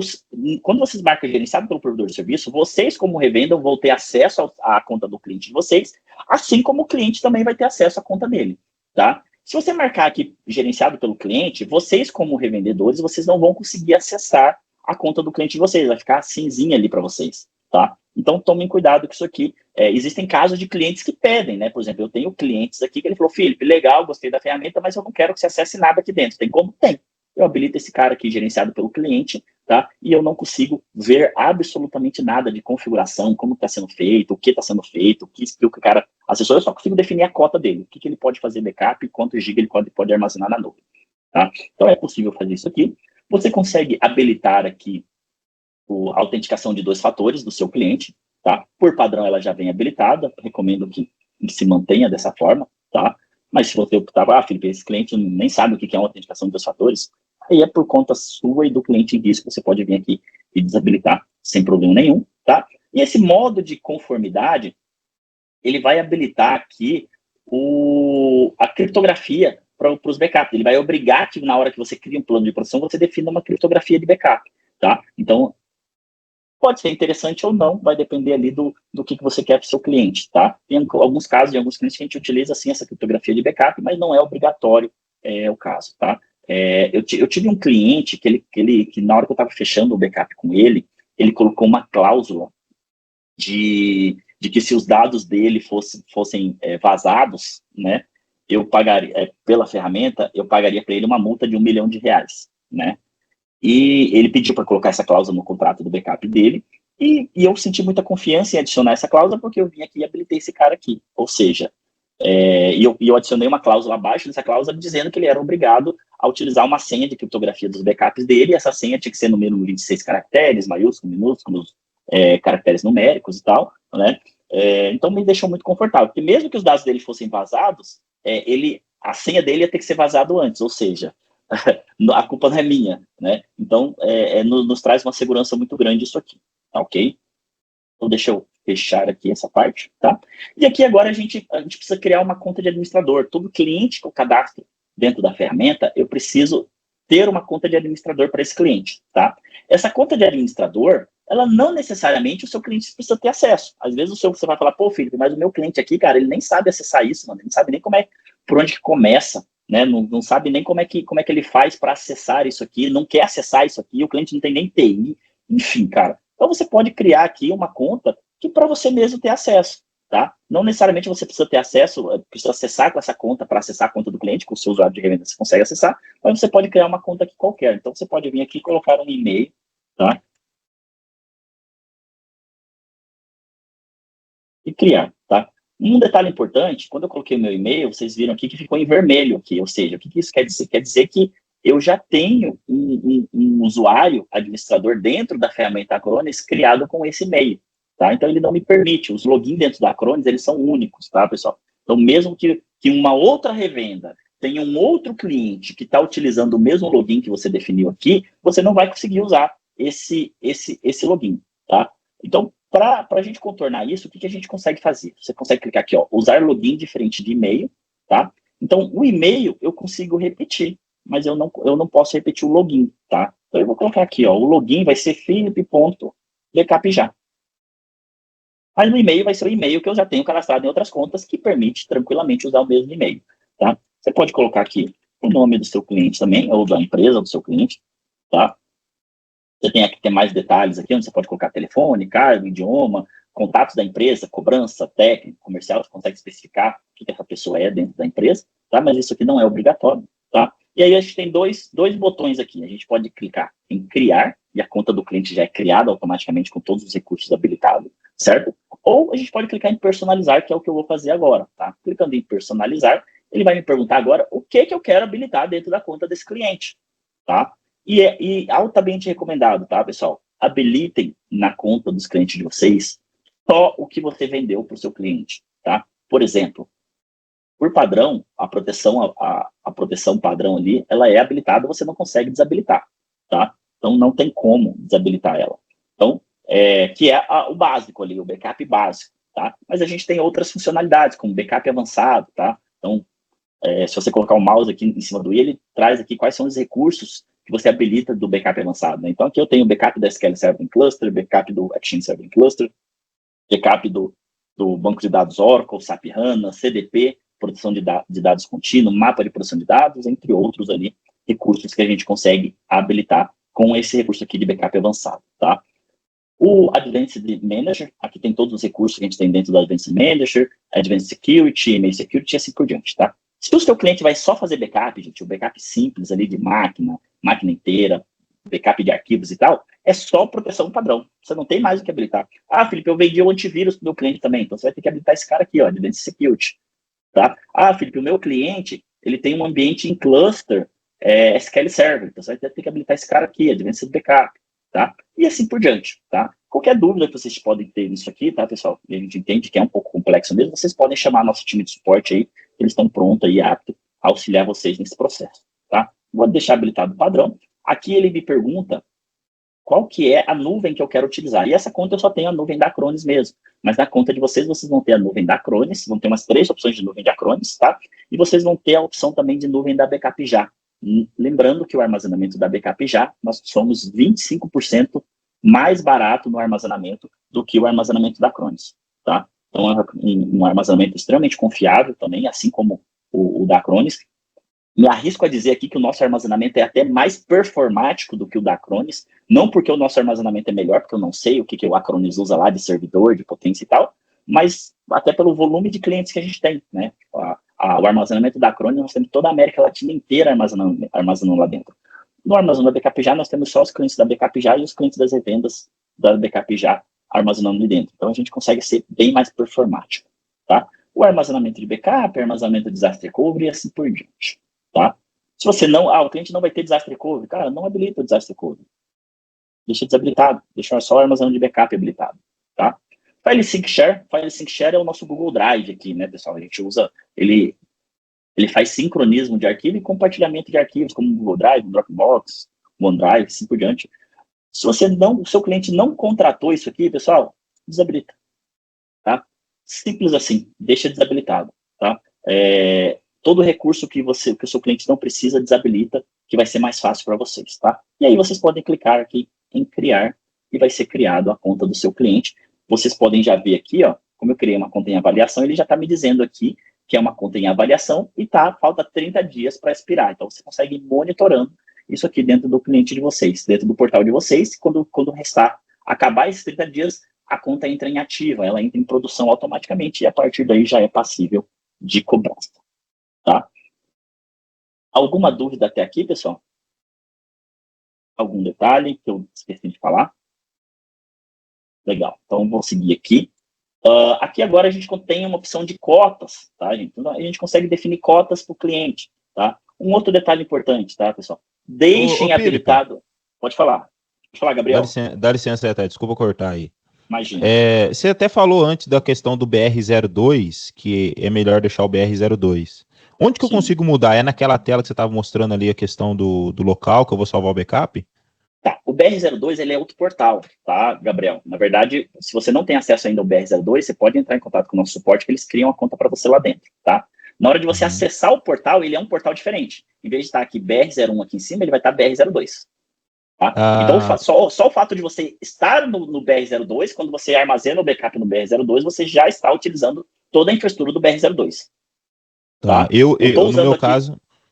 quando vocês marcam gerenciado pelo provedor de serviço, vocês, como revenda, vão ter acesso à conta do cliente de vocês, assim como o cliente também vai ter acesso à conta dele, tá? Se você marcar aqui gerenciado pelo cliente, vocês, como revendedores, vocês não vão conseguir acessar a conta do cliente de vocês, vai ficar cinzinha ali para vocês, tá? Então, tomem cuidado com isso aqui. Existem casos de clientes que pedem, né? Por exemplo, eu tenho clientes aqui que ele falou, Felipe, legal, gostei da ferramenta, mas eu não quero que você acesse nada aqui dentro. Tem como? Tem. Eu habilito esse cara aqui gerenciado pelo cliente, tá? E eu não consigo ver absolutamente nada de configuração, como está sendo feito, o que está sendo feito, o que o cara acessou. Eu só consigo definir a cota dele, o que ele pode fazer backup e quanto giga ele pode armazenar na nuvem, tá? Então é possível fazer isso aqui. Você consegue habilitar aqui a autenticação de 2 fatores do seu cliente, tá? Por padrão ela já vem habilitada, recomendo que se mantenha dessa forma, tá? Mas se você optar, Felipe, esse cliente nem sabe o que é uma autenticação de 2 fatores, aí é por conta sua e do cliente em risco, você pode vir aqui e desabilitar sem problema nenhum, tá? E esse modo de conformidade, ele vai habilitar aqui a criptografia para os backups. Ele vai obrigar que na hora que você cria um plano de proteção, você defina uma criptografia de backup, tá? Então, pode ser interessante ou não, vai depender ali do que você quer para o seu cliente, tá? Tem alguns casos, de alguns clientes que a gente utiliza, assim, essa criptografia de backup, mas não é obrigatório o caso, tá? Eu tive um cliente que na hora que eu estava fechando o backup com ele colocou uma cláusula de que se os dados dele fossem vazados, né, eu pagaria, pela ferramenta, eu pagaria para ele uma multa de R$1 milhão, né? E ele pediu para colocar essa cláusula no contrato do backup dele, e eu senti muita confiança em adicionar essa cláusula, porque eu vim aqui e habilitei esse cara aqui. Ou seja, eu adicionei uma cláusula abaixo dessa cláusula dizendo que ele era obrigado a utilizar uma senha de criptografia dos backups dele, e essa senha tinha que ser no mínimo de 6 caracteres, maiúsculos, minúsculos, caracteres numéricos e tal, né? Então me deixou muito confortável, porque mesmo que os dados dele fossem vazados, a senha dele ia ter que ser vazado antes, ou seja, a culpa não é minha, né? Então, nos traz uma segurança muito grande isso aqui, tá ok? Então, deixa eu fechar aqui essa parte, tá? E aqui agora a gente precisa criar uma conta de administrador. Todo cliente que eu cadastro dentro da ferramenta, eu preciso ter uma conta de administrador para esse cliente, tá? Essa conta de administrador, ela não necessariamente o seu cliente precisa ter acesso. Às vezes você vai falar, pô, Felipe, mas o meu cliente aqui, cara, ele nem sabe acessar isso, mano, ele não sabe nem por onde que começa, né? Não sabe nem como é que ele faz para acessar isso aqui, não quer acessar isso aqui, o cliente não tem nem TI, enfim, cara. Então você pode criar aqui uma conta que para você mesmo ter acesso, tá? Não necessariamente você precisa ter acesso, precisa acessar com essa conta para acessar a conta do cliente, com o seu usuário de revenda você consegue acessar, mas você pode criar uma conta aqui qualquer. Então você pode vir aqui e colocar um e-mail, tá? E criar, tá? Um detalhe importante, quando eu coloquei meu e-mail, vocês viram aqui que ficou em vermelho aqui, ou seja, o que isso quer dizer? Quer dizer que eu já tenho um usuário administrador dentro da ferramenta Acronis criado com esse e-mail, tá? Então ele não me permite, os logins dentro da Acronis, eles são únicos, tá, pessoal? Então mesmo que uma outra revenda tenha um outro cliente que está utilizando o mesmo login que você definiu aqui, você não vai conseguir usar esse login, tá? Então, para a gente contornar isso, o que a gente consegue fazer? Você consegue clicar aqui, ó, usar login diferente de e-mail, tá? Então, o e-mail eu consigo repetir, mas eu não posso repetir o login, tá? Então, eu vou colocar aqui, ó, o login vai ser philip.backupja. Mas no e-mail vai ser o e-mail que eu já tenho cadastrado em outras contas, que permite tranquilamente usar o mesmo e-mail, tá? Você pode colocar aqui o nome do seu cliente também, ou da empresa do seu cliente, tá? Você tem mais detalhes aqui, onde você pode colocar telefone, cargo, idioma, contatos da empresa, cobrança, técnico, comercial, você consegue especificar o que essa pessoa é dentro da empresa, tá? Mas isso aqui não é obrigatório, tá? E aí a gente tem dois botões aqui. A gente pode clicar em criar, e a conta do cliente já é criada automaticamente com todos os recursos habilitados, certo? Ou a gente pode clicar em personalizar, que é o que eu vou fazer agora, tá? Clicando em personalizar, ele vai me perguntar agora o que eu quero habilitar dentro da conta desse cliente, tá? E altamente recomendado, tá, pessoal? Habilitem na conta dos clientes de vocês só o que você vendeu para o seu cliente, tá? Por exemplo, por padrão, a proteção padrão ali, ela é habilitada, você não consegue desabilitar, tá? Então, não tem como desabilitar ela. Então, que é o básico ali, o backup básico, tá? Mas a gente tem outras funcionalidades, como backup avançado, tá? Então, se você colocar o mouse aqui em cima do i, ele traz aqui quais são os recursos que você habilita do backup avançado, né? Então, aqui eu tenho o backup da SQL Server in Cluster, backup do Exchange Server in Cluster, backup do banco de dados Oracle, SAP HANA, CDP, produção de dados contínuo, mapa de produção de dados, entre outros ali, recursos que a gente consegue habilitar com esse recurso aqui de backup avançado, tá? O Advanced Manager, aqui tem todos os recursos que a gente tem dentro do Advanced Manager, Advanced Security, Email Security e assim por diante, tá? Se o seu cliente vai só fazer backup, gente, o backup simples ali de máquina inteira, backup de arquivos e tal, é só proteção padrão. Você não tem mais o que habilitar. Ah, Felipe, eu vendi o antivírus pro meu cliente também, então você vai ter que habilitar esse cara aqui, ó, Advanced Security, tá? Ah, Felipe, o meu cliente, ele tem um ambiente em cluster SQL Server, então você vai ter que habilitar esse cara aqui, Advanced Backup, tá? E assim por diante, tá? Qualquer dúvida que vocês podem ter nisso aqui, tá, pessoal? E a gente entende que é um pouco complexo mesmo, vocês podem chamar nosso time de suporte aí, eles estão prontos e aptos a auxiliar vocês nesse processo, tá? Vou deixar habilitado o padrão. Aqui ele me pergunta qual que é a nuvem que eu quero utilizar. E essa conta eu só tenho a nuvem da Acronis mesmo. Mas na conta de vocês vão ter a nuvem da Acronis, vão ter umas 3 opções de nuvem de Acronis, tá? E vocês vão ter a opção também de nuvem da Backup Já. Lembrando que o armazenamento da Backup Já, nós somos 25% mais barato no armazenamento do que o armazenamento da Acronis, tá? Então é um armazenamento extremamente confiável também, assim como o da Acronis. Me arrisco a dizer aqui que o nosso armazenamento é até mais performático do que o da Acronis, não porque o nosso armazenamento é melhor, porque eu não sei o que o Acronis usa lá de servidor, de potência e tal, mas até pelo volume de clientes que a gente tem, né? O armazenamento da Acronis, nós temos toda a América Latina inteira armazenando lá dentro. No armazenamento da Backup Já, nós temos só os clientes da Backup Já e os clientes das revendas da Backup Já armazenando ali dentro. Então, a gente consegue ser bem mais performático, tá? O armazenamento de backup, armazenamento de disaster recovery e assim por diante. Tá? Se você não, o cliente não vai ter disaster recovery, cara, não habilita o disaster recovery. Deixa desabilitado, deixa só o armazenamento de backup habilitado, tá? File Sync Share é o nosso Google Drive aqui, né, pessoal? A gente usa, ele faz sincronismo de arquivo e compartilhamento de arquivos, como o Google Drive, o Dropbox, o OneDrive, assim por diante. Se o seu cliente não contratou isso aqui, pessoal, desabilita, tá? Simples assim, deixa desabilitado, tá? Todo recurso que o seu cliente não precisa, desabilita, que vai ser mais fácil para vocês, tá? E aí vocês podem clicar aqui em criar e vai ser criado a conta do seu cliente. Vocês podem já ver aqui, ó, como eu criei uma conta em avaliação, ele já está me dizendo aqui que é uma conta em avaliação e falta 30 dias para expirar. Então você consegue ir monitorando isso aqui dentro do cliente de vocês, dentro do portal de vocês. Quando acabar esses 30 dias, a conta entra em ativa, ela entra em produção automaticamente e a partir daí já é passível de cobrança. Tá? Alguma dúvida até aqui, pessoal? Algum detalhe que eu esqueci de falar? Legal, então vou seguir aqui. Aqui agora a gente tem uma opção de cotas, tá, gente? Então, a gente consegue definir cotas para o cliente, tá? Um outro detalhe importante, tá, pessoal? Deixem habilitado... Pode falar, Gabriel. Dá licença, até, desculpa cortar aí. Imagina. Você até falou antes da questão do BR02, que é melhor deixar o BR02. Onde que eu consigo mudar? É naquela tela que você estava mostrando ali a questão do local que eu vou salvar o backup? Tá, o BR02 ele é outro portal, tá, Gabriel? Na verdade, se você não tem acesso ainda ao BR02, você pode entrar em contato com o nosso suporte que eles criam a conta para você lá dentro, tá? Na hora de você acessar o portal, ele é um portal diferente. Em vez de estar aqui BR01 aqui em cima, ele vai estar BR02. Tá? Então, só o fato de você estar no BR02, quando você armazena o backup no BR02, você já está utilizando toda a infraestrutura do BR02. Tá?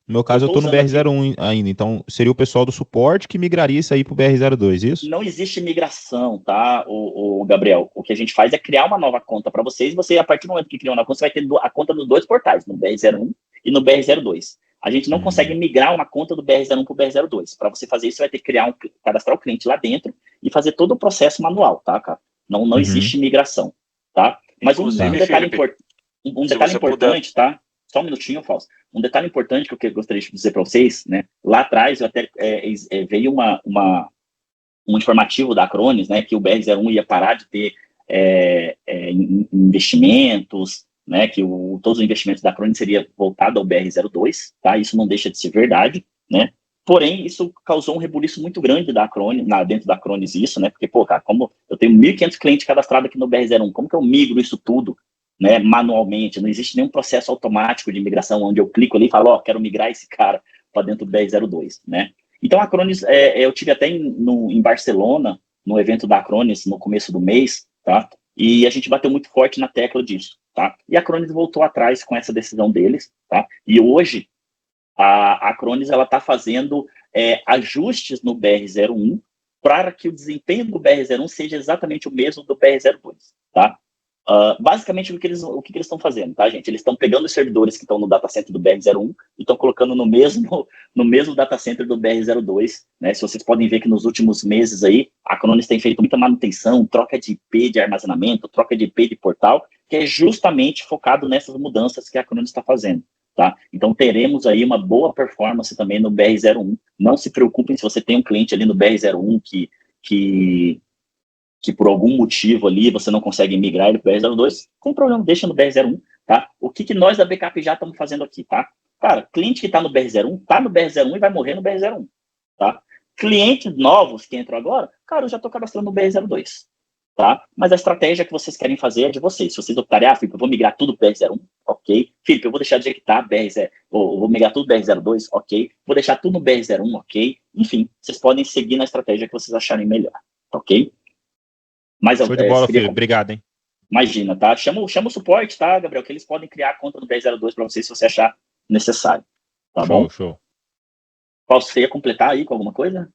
No meu caso, eu estou no BR01 ainda, então seria o pessoal do suporte que migraria isso aí para o BR02, isso? Não existe migração, tá, o Gabriel? O que a gente faz é criar uma nova conta para vocês, e você, a partir do momento que criar uma conta, você vai ter a conta nos dois portais, no BR01 e no BR02. A gente não consegue migrar uma conta do BR01 para o BR02. Para você fazer isso, você vai ter que cadastrar o cliente lá dentro e fazer todo o processo manual, tá, cara? Não existe migração, tá? Mas um detalhe importante, tá? Só um minutinho, Fausto. Um detalhe importante que eu gostaria de dizer para vocês, né? Lá atrás, eu até veio um informativo da Acronis, né? Que o BR01 ia parar de ter investimentos, né? Que todos os investimentos da Acronis seria voltado ao BR02, tá? Isso não deixa de ser verdade, né? Porém, isso causou um rebuliço muito grande da Acronis, dentro da Acronis isso, né? Porque, pô, cara, como eu tenho 1.500 clientes cadastrados aqui no BR01, como que eu migro isso tudo, né, manualmente? Não existe nenhum processo automático de migração onde eu clico ali e falo, quero migrar esse cara para dentro do BR02, né? Então, a Acronis, eu tive até em Barcelona, no evento da Acronis, no começo do mês, tá? E a gente bateu muito forte na tecla disso, tá? E a Acronis voltou atrás com essa decisão deles, tá? E hoje, a Acronis, ela está fazendo ajustes no BR01 para que o desempenho do BR01 seja exatamente o mesmo do BR02, tá? Basicamente, o que eles estão fazendo, tá, gente? Eles estão pegando os servidores que estão no datacenter do BR01 e estão colocando no mesmo datacenter do BR02, né? Se vocês podem ver que nos últimos meses aí, a Acronis tem feito muita manutenção, troca de IP de armazenamento, troca de IP de portal, que é justamente focado nessas mudanças que a Acronis está fazendo, tá? Então teremos aí uma boa performance também no BR-01. Não se preocupem se você tem um cliente ali no BR-01 que por algum motivo ali você não consegue migrar ele para o BR-02, não tem problema, deixa no BR-01, tá? O que nós da Backup já estamos fazendo aqui, tá? Cara, cliente que está no BR-01, tá no BR-01 e vai morrer no BR-01, tá? Clientes novos que entram agora, cara, eu já estou cadastrando no BR-02, tá? Mas a estratégia que vocês querem fazer é de vocês. Se vocês optarem, Felipe, eu vou migrar tudo para BR-01, ok. Felipe, eu vou deixar do jeito que tá, vou migrar tudo BR-02, ok. Vou deixar tudo no BR-01, ok. Enfim, vocês podem seguir na estratégia que vocês acharem melhor, ok? Mas Show de bola, Felipe. Obrigado, hein? Imagina, tá? Chama o suporte, tá, Gabriel? Que eles podem criar a conta do 1002 para você, se você achar necessário. Tá bom? Show. Você ia completar aí com alguma coisa?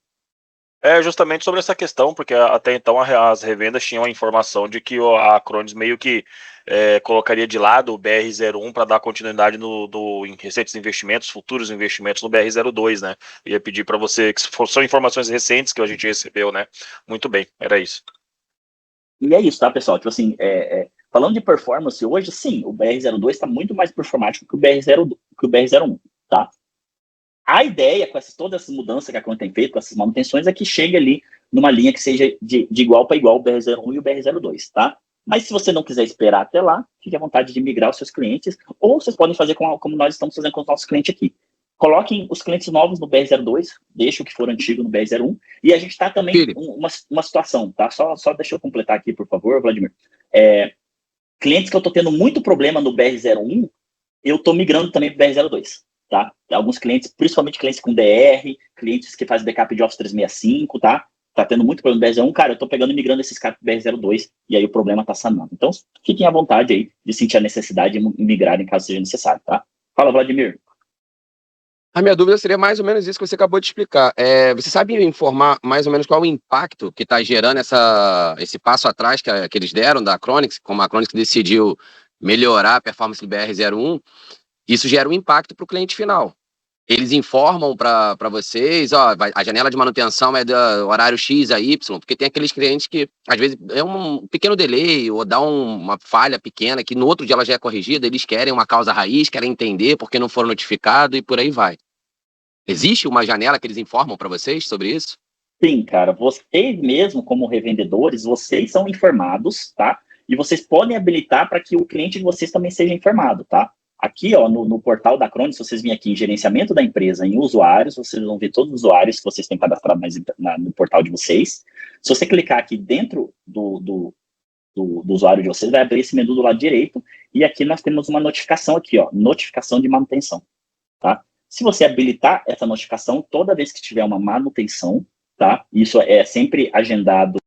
Justamente sobre essa questão, porque até então as revendas tinham a informação de que a Acronis meio que colocaria de lado o BR-01 para dar continuidade em recentes investimentos, futuros investimentos no BR-02, né? Eu ia pedir para você, que são informações recentes que a gente recebeu, né? Muito bem, era isso. E é isso, tá, pessoal? Tipo assim, falando de performance hoje, sim, o BR-02 está muito mais performático que o BR-01, tá? A ideia com todas essas mudanças que a Acronis tem feito, com essas manutenções, é que chegue ali numa linha que seja de igual para igual o BR-01 e o BR-02, tá? Mas se você não quiser esperar até lá, fique à vontade de migrar os seus clientes, ou vocês podem fazer como nós estamos fazendo com os nossos clientes aqui. Coloquem os clientes novos no BR-02, deixa o que for antigo no BR-01, e a gente está também uma situação, tá? Só deixa eu completar aqui, por favor, Vladimir. Clientes que eu estou tendo muito problema no BR-01, eu estou migrando também para o BR-02. Tá? Alguns clientes, principalmente clientes com DR, clientes que fazem backup de Office 365, tá? Tá tendo muito problema no BR-01, cara, eu tô pegando e migrando esses caras pro BR-02 e aí o problema tá sanando. Então, fiquem à vontade aí de sentir a necessidade de migrarem caso seja necessário, tá? Fala, Vladimir. A minha dúvida seria mais ou menos isso que você acabou de explicar. Você sabe informar mais ou menos qual o impacto que está gerando esse passo atrás que eles deram da Acronis, como a Acronis decidiu melhorar a performance do BR-01, isso gera um impacto para o cliente final. Eles informam para vocês, a janela de manutenção é do horário X a Y, porque tem aqueles clientes que, às vezes, é um pequeno delay ou dá uma falha pequena que no outro dia ela já é corrigida, eles querem uma causa raiz, querem entender porque não foram notificados e por aí vai. Existe uma janela que eles informam para vocês sobre isso? Sim, cara. Vocês mesmo, como revendedores, vocês são informados, tá? E vocês podem habilitar para que o cliente de vocês também seja informado, tá? Aqui, ó, no portal da Acronis, se vocês virem aqui em gerenciamento da empresa, em usuários, vocês vão ver todos os usuários que vocês têm cadastrado no portal de vocês. Se você clicar aqui dentro do usuário de vocês, vai abrir esse menu do lado direito, e aqui nós temos uma notificação aqui, ó, notificação de manutenção, tá? Se você habilitar essa notificação, toda vez que tiver uma manutenção, tá? Isso é sempre agendado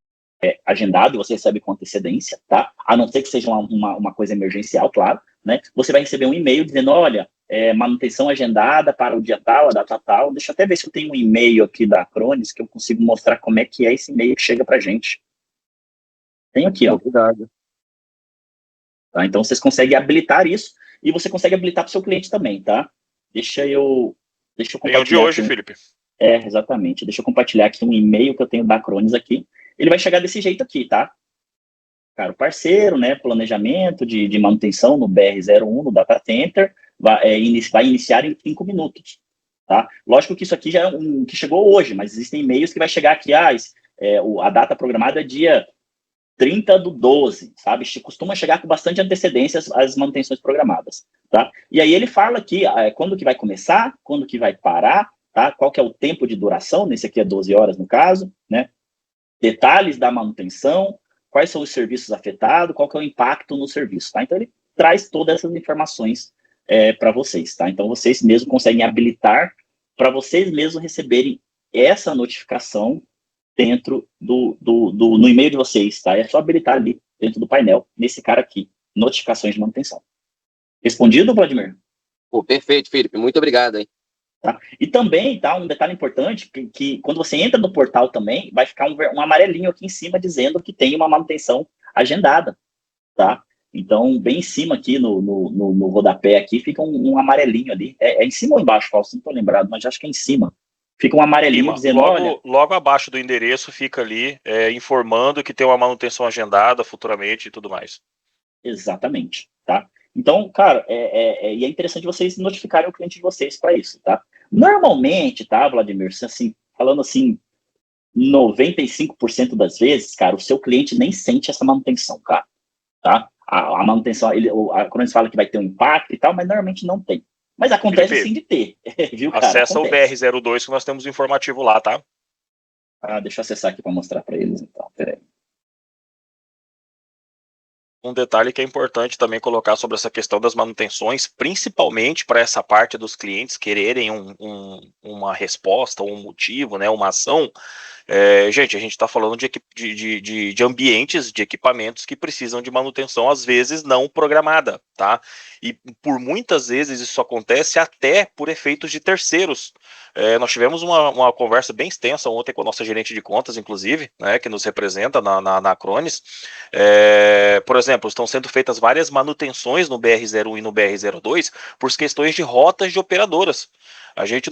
e você recebe com antecedência, tá? A não ser que seja uma coisa emergencial, claro, né? Você vai receber um e-mail dizendo, olha, manutenção agendada para o dia tal, a data tal. Deixa eu até ver se eu tenho um e-mail aqui da Acronis que eu consigo mostrar como é que é esse e-mail que chega pra gente. Tem aqui, ó. Cuidado. Tá? Então, vocês conseguem habilitar isso e você consegue habilitar para o seu cliente também, tá? Deixa eu compartilhar. Tem o de hoje, aqui, Felipe. Exatamente. Deixa eu compartilhar aqui um e-mail que eu tenho da Acronis aqui. Ele vai chegar desse jeito aqui, tá? Cara, o parceiro, né, planejamento de manutenção no BR-01, no Data Center, vai iniciar em 5 minutos, tá? Lógico que isso aqui já é que chegou hoje, mas existem e-mails que vai chegar aqui, a data programada é dia 30/12, sabe? Costuma chegar com bastante antecedência as manutenções programadas, tá? E aí ele fala aqui quando que vai começar, quando que vai parar, tá? Qual que é o tempo de duração, nesse aqui é 12 horas no caso, né? Detalhes da manutenção, quais são os serviços afetados, qual que é o impacto no serviço, tá? Então, ele traz todas essas informações para vocês, tá? Então, vocês mesmos conseguem habilitar para vocês mesmos receberem essa notificação dentro no e-mail de vocês, tá? É só habilitar ali dentro do painel, nesse cara aqui, notificações de manutenção. Respondido, Vladimir? Perfeito, Felipe. Muito obrigado, hein? Tá? E também, tá, um detalhe importante, que quando você entra no portal também, vai ficar um amarelinho aqui em cima dizendo que tem uma manutenção agendada, tá? Então, bem em cima aqui, no rodapé aqui, fica um amarelinho ali. É em cima ou embaixo, Fausto? Não estou lembrado, mas acho que é em cima. Fica um amarelinho dizendo, logo abaixo do endereço fica ali, informando que tem uma manutenção agendada futuramente e tudo mais. Exatamente, tá? Então, cara, e é interessante vocês notificarem o cliente de vocês para isso, tá? Normalmente, tá, Vladimir, assim, falando assim, 95% das vezes, cara, o seu cliente nem sente essa manutenção, cara, tá? A manutenção, a Cronos fala que vai ter um impacto e tal, mas normalmente não tem. Mas acontece Felipe, sim de ter, viu, cara? Acessa Acontece. o BR02 que nós temos o informativo lá, tá? Deixa eu acessar aqui para mostrar para eles, então, peraí. Um detalhe que é importante também colocar sobre essa questão das manutenções, principalmente para essa parte dos clientes quererem uma resposta, um motivo, né, uma ação. Gente, a gente está falando de ambientes, de equipamentos que precisam de manutenção, às vezes não programada, tá? E por muitas vezes isso acontece até por efeitos de terceiros. Nós tivemos uma conversa bem extensa ontem com a nossa gerente de contas, inclusive, né, que nos representa na Cronis. Por exemplo, estão sendo feitas várias manutenções no BR-01 e no BR-02 por questões de rotas de operadoras. A gente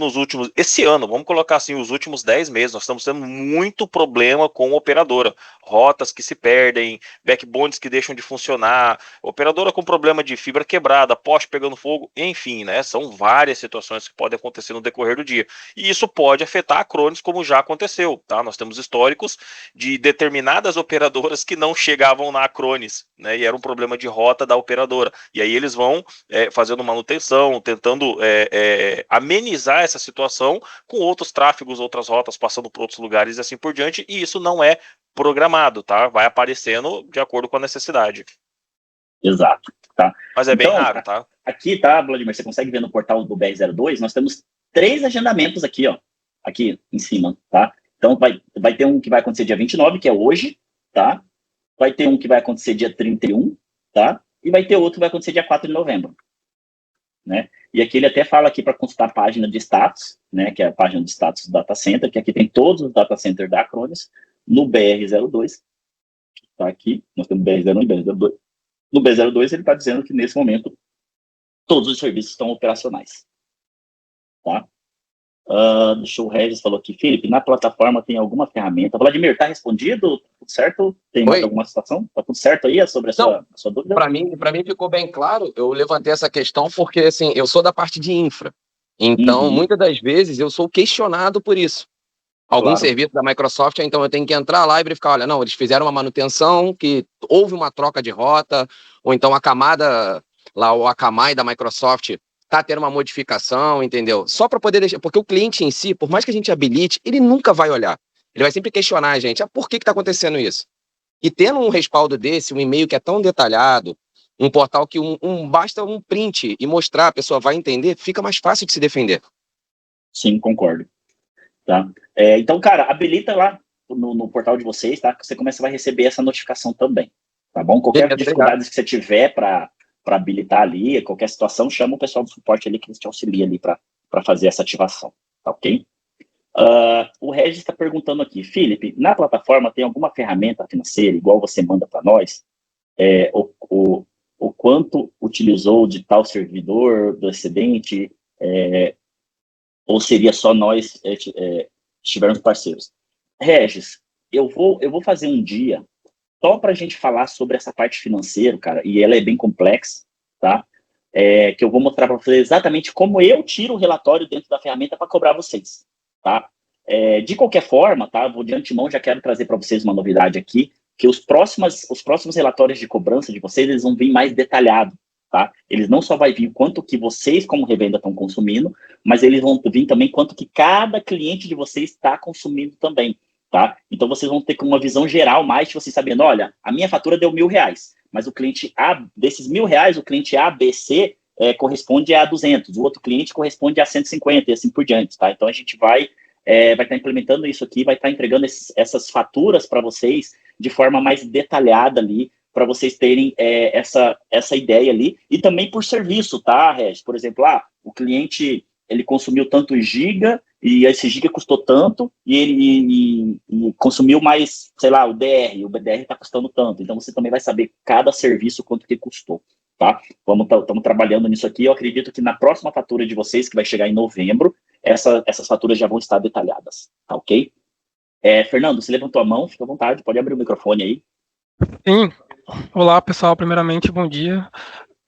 esse ano, vamos colocar assim, os últimos 10 meses, nós estamos tendo muito problema com operadora. Rotas que se perdem, backbones que deixam de funcionar, operadora com problema de fibra quebrada, poste pegando fogo, enfim, né? São várias situações que podem acontecer no decorrer do dia. E isso pode afetar a Cronis, como já aconteceu, tá? Nós temos históricos de determinadas operadoras que não chegavam na Cronis, né? E era um problema de rota da operadora. E aí eles vão fazendo manutenção, tentando amenizar essa situação com outros tráfegos, outras rotas passando por outros lugares e assim por diante, e isso não é programado, tá? Vai aparecendo de acordo com a necessidade. Exato, tá? Mas é bem raro, tá? Aqui, tá, Vladimir, você consegue ver no portal do BR-02, nós temos 3 agendamentos aqui, ó, aqui em cima, tá? Então, vai ter um que vai acontecer dia 29, que é hoje, tá? Vai ter um que vai acontecer dia 31, tá? E vai ter outro que vai acontecer dia 4 de novembro, né? E aqui ele até fala aqui para consultar a página de status, né, que é a página de status do data center, que aqui tem todos os data centers da Acronis, no BR-02, tá aqui, nós temos BR-01 e BR-02. No BR-02 ele está dizendo que nesse momento todos os serviços estão operacionais, tá? Deixa o Regis falou aqui, Felipe, na plataforma tem alguma ferramenta? Vladimir, tá respondido? Tudo certo? Tem mais alguma situação? Tá tudo certo aí sobre a sua dúvida? Para mim ficou bem claro. Eu levantei essa questão porque, assim, eu sou da parte de infra. Então, muitas das vezes, eu sou questionado por isso. Algum serviço da Microsoft, então eu tenho que entrar lá e verificar, olha, não, eles fizeram uma manutenção, que houve uma troca de rota, ou então a camada, lá o Akamai da Microsoft tá tendo uma modificação, entendeu? Só para poder deixar, porque o cliente em si, por mais que a gente habilite, ele nunca vai olhar. Ele vai sempre questionar a gente, por que tá acontecendo isso? E tendo um respaldo desse, um e-mail que é tão detalhado, um portal que basta um print e mostrar, a pessoa vai entender, fica mais fácil de se defender. Sim, concordo. Tá? Então, cara, habilita lá no portal de vocês, tá? Que você vai receber essa notificação também, tá bom? Qualquer dificuldade que você tiver para habilitar ali, qualquer situação, chama o pessoal do suporte ali que eles te auxiliam ali para fazer essa ativação, tá ok? O Regis está perguntando aqui, Felipe, na plataforma tem alguma ferramenta financeira, igual você manda para nós, o quanto utilizou de tal servidor do excedente, ou seria só nós estivermos parceiros? Regis, eu vou fazer um dia só para a gente falar sobre essa parte financeira, cara, e ela é bem complexa, tá? Que eu vou mostrar para vocês exatamente como eu tiro o relatório dentro da ferramenta para cobrar vocês, tá? De qualquer forma, tá? Vou de antemão, já quero trazer para vocês uma novidade aqui, que os próximos relatórios de cobrança de vocês, eles vão vir mais detalhados, tá? Eles não só vai vir quanto que vocês, como revenda, estão consumindo, mas eles vão vir também quanto que cada cliente de vocês está consumindo também, tá? Então, vocês vão ter uma visão geral mais de vocês sabendo, olha, a minha fatura deu R$1.000, mas o cliente A, desses R$1.000, o cliente A, B, C, corresponde a 200, o outro cliente corresponde a 150 e assim por diante, tá? Então, a gente vai estar implementando isso aqui, vai estar entregando essas faturas para vocês de forma mais detalhada ali, para vocês terem essa ideia ali, e também por serviço, tá, Regis? Por exemplo, o cliente, ele consumiu tanto giga, e esse giga custou tanto, e ele consumiu mais, sei lá, o BDR está custando tanto, então você também vai saber cada serviço quanto que custou, tá? Estamos trabalhando nisso aqui, eu acredito que na próxima fatura de vocês, que vai chegar em novembro, essas faturas já vão estar detalhadas, tá ok? Fernando, você levantou a mão, fica à vontade, pode abrir o microfone aí. Sim. Olá, pessoal, primeiramente, bom dia.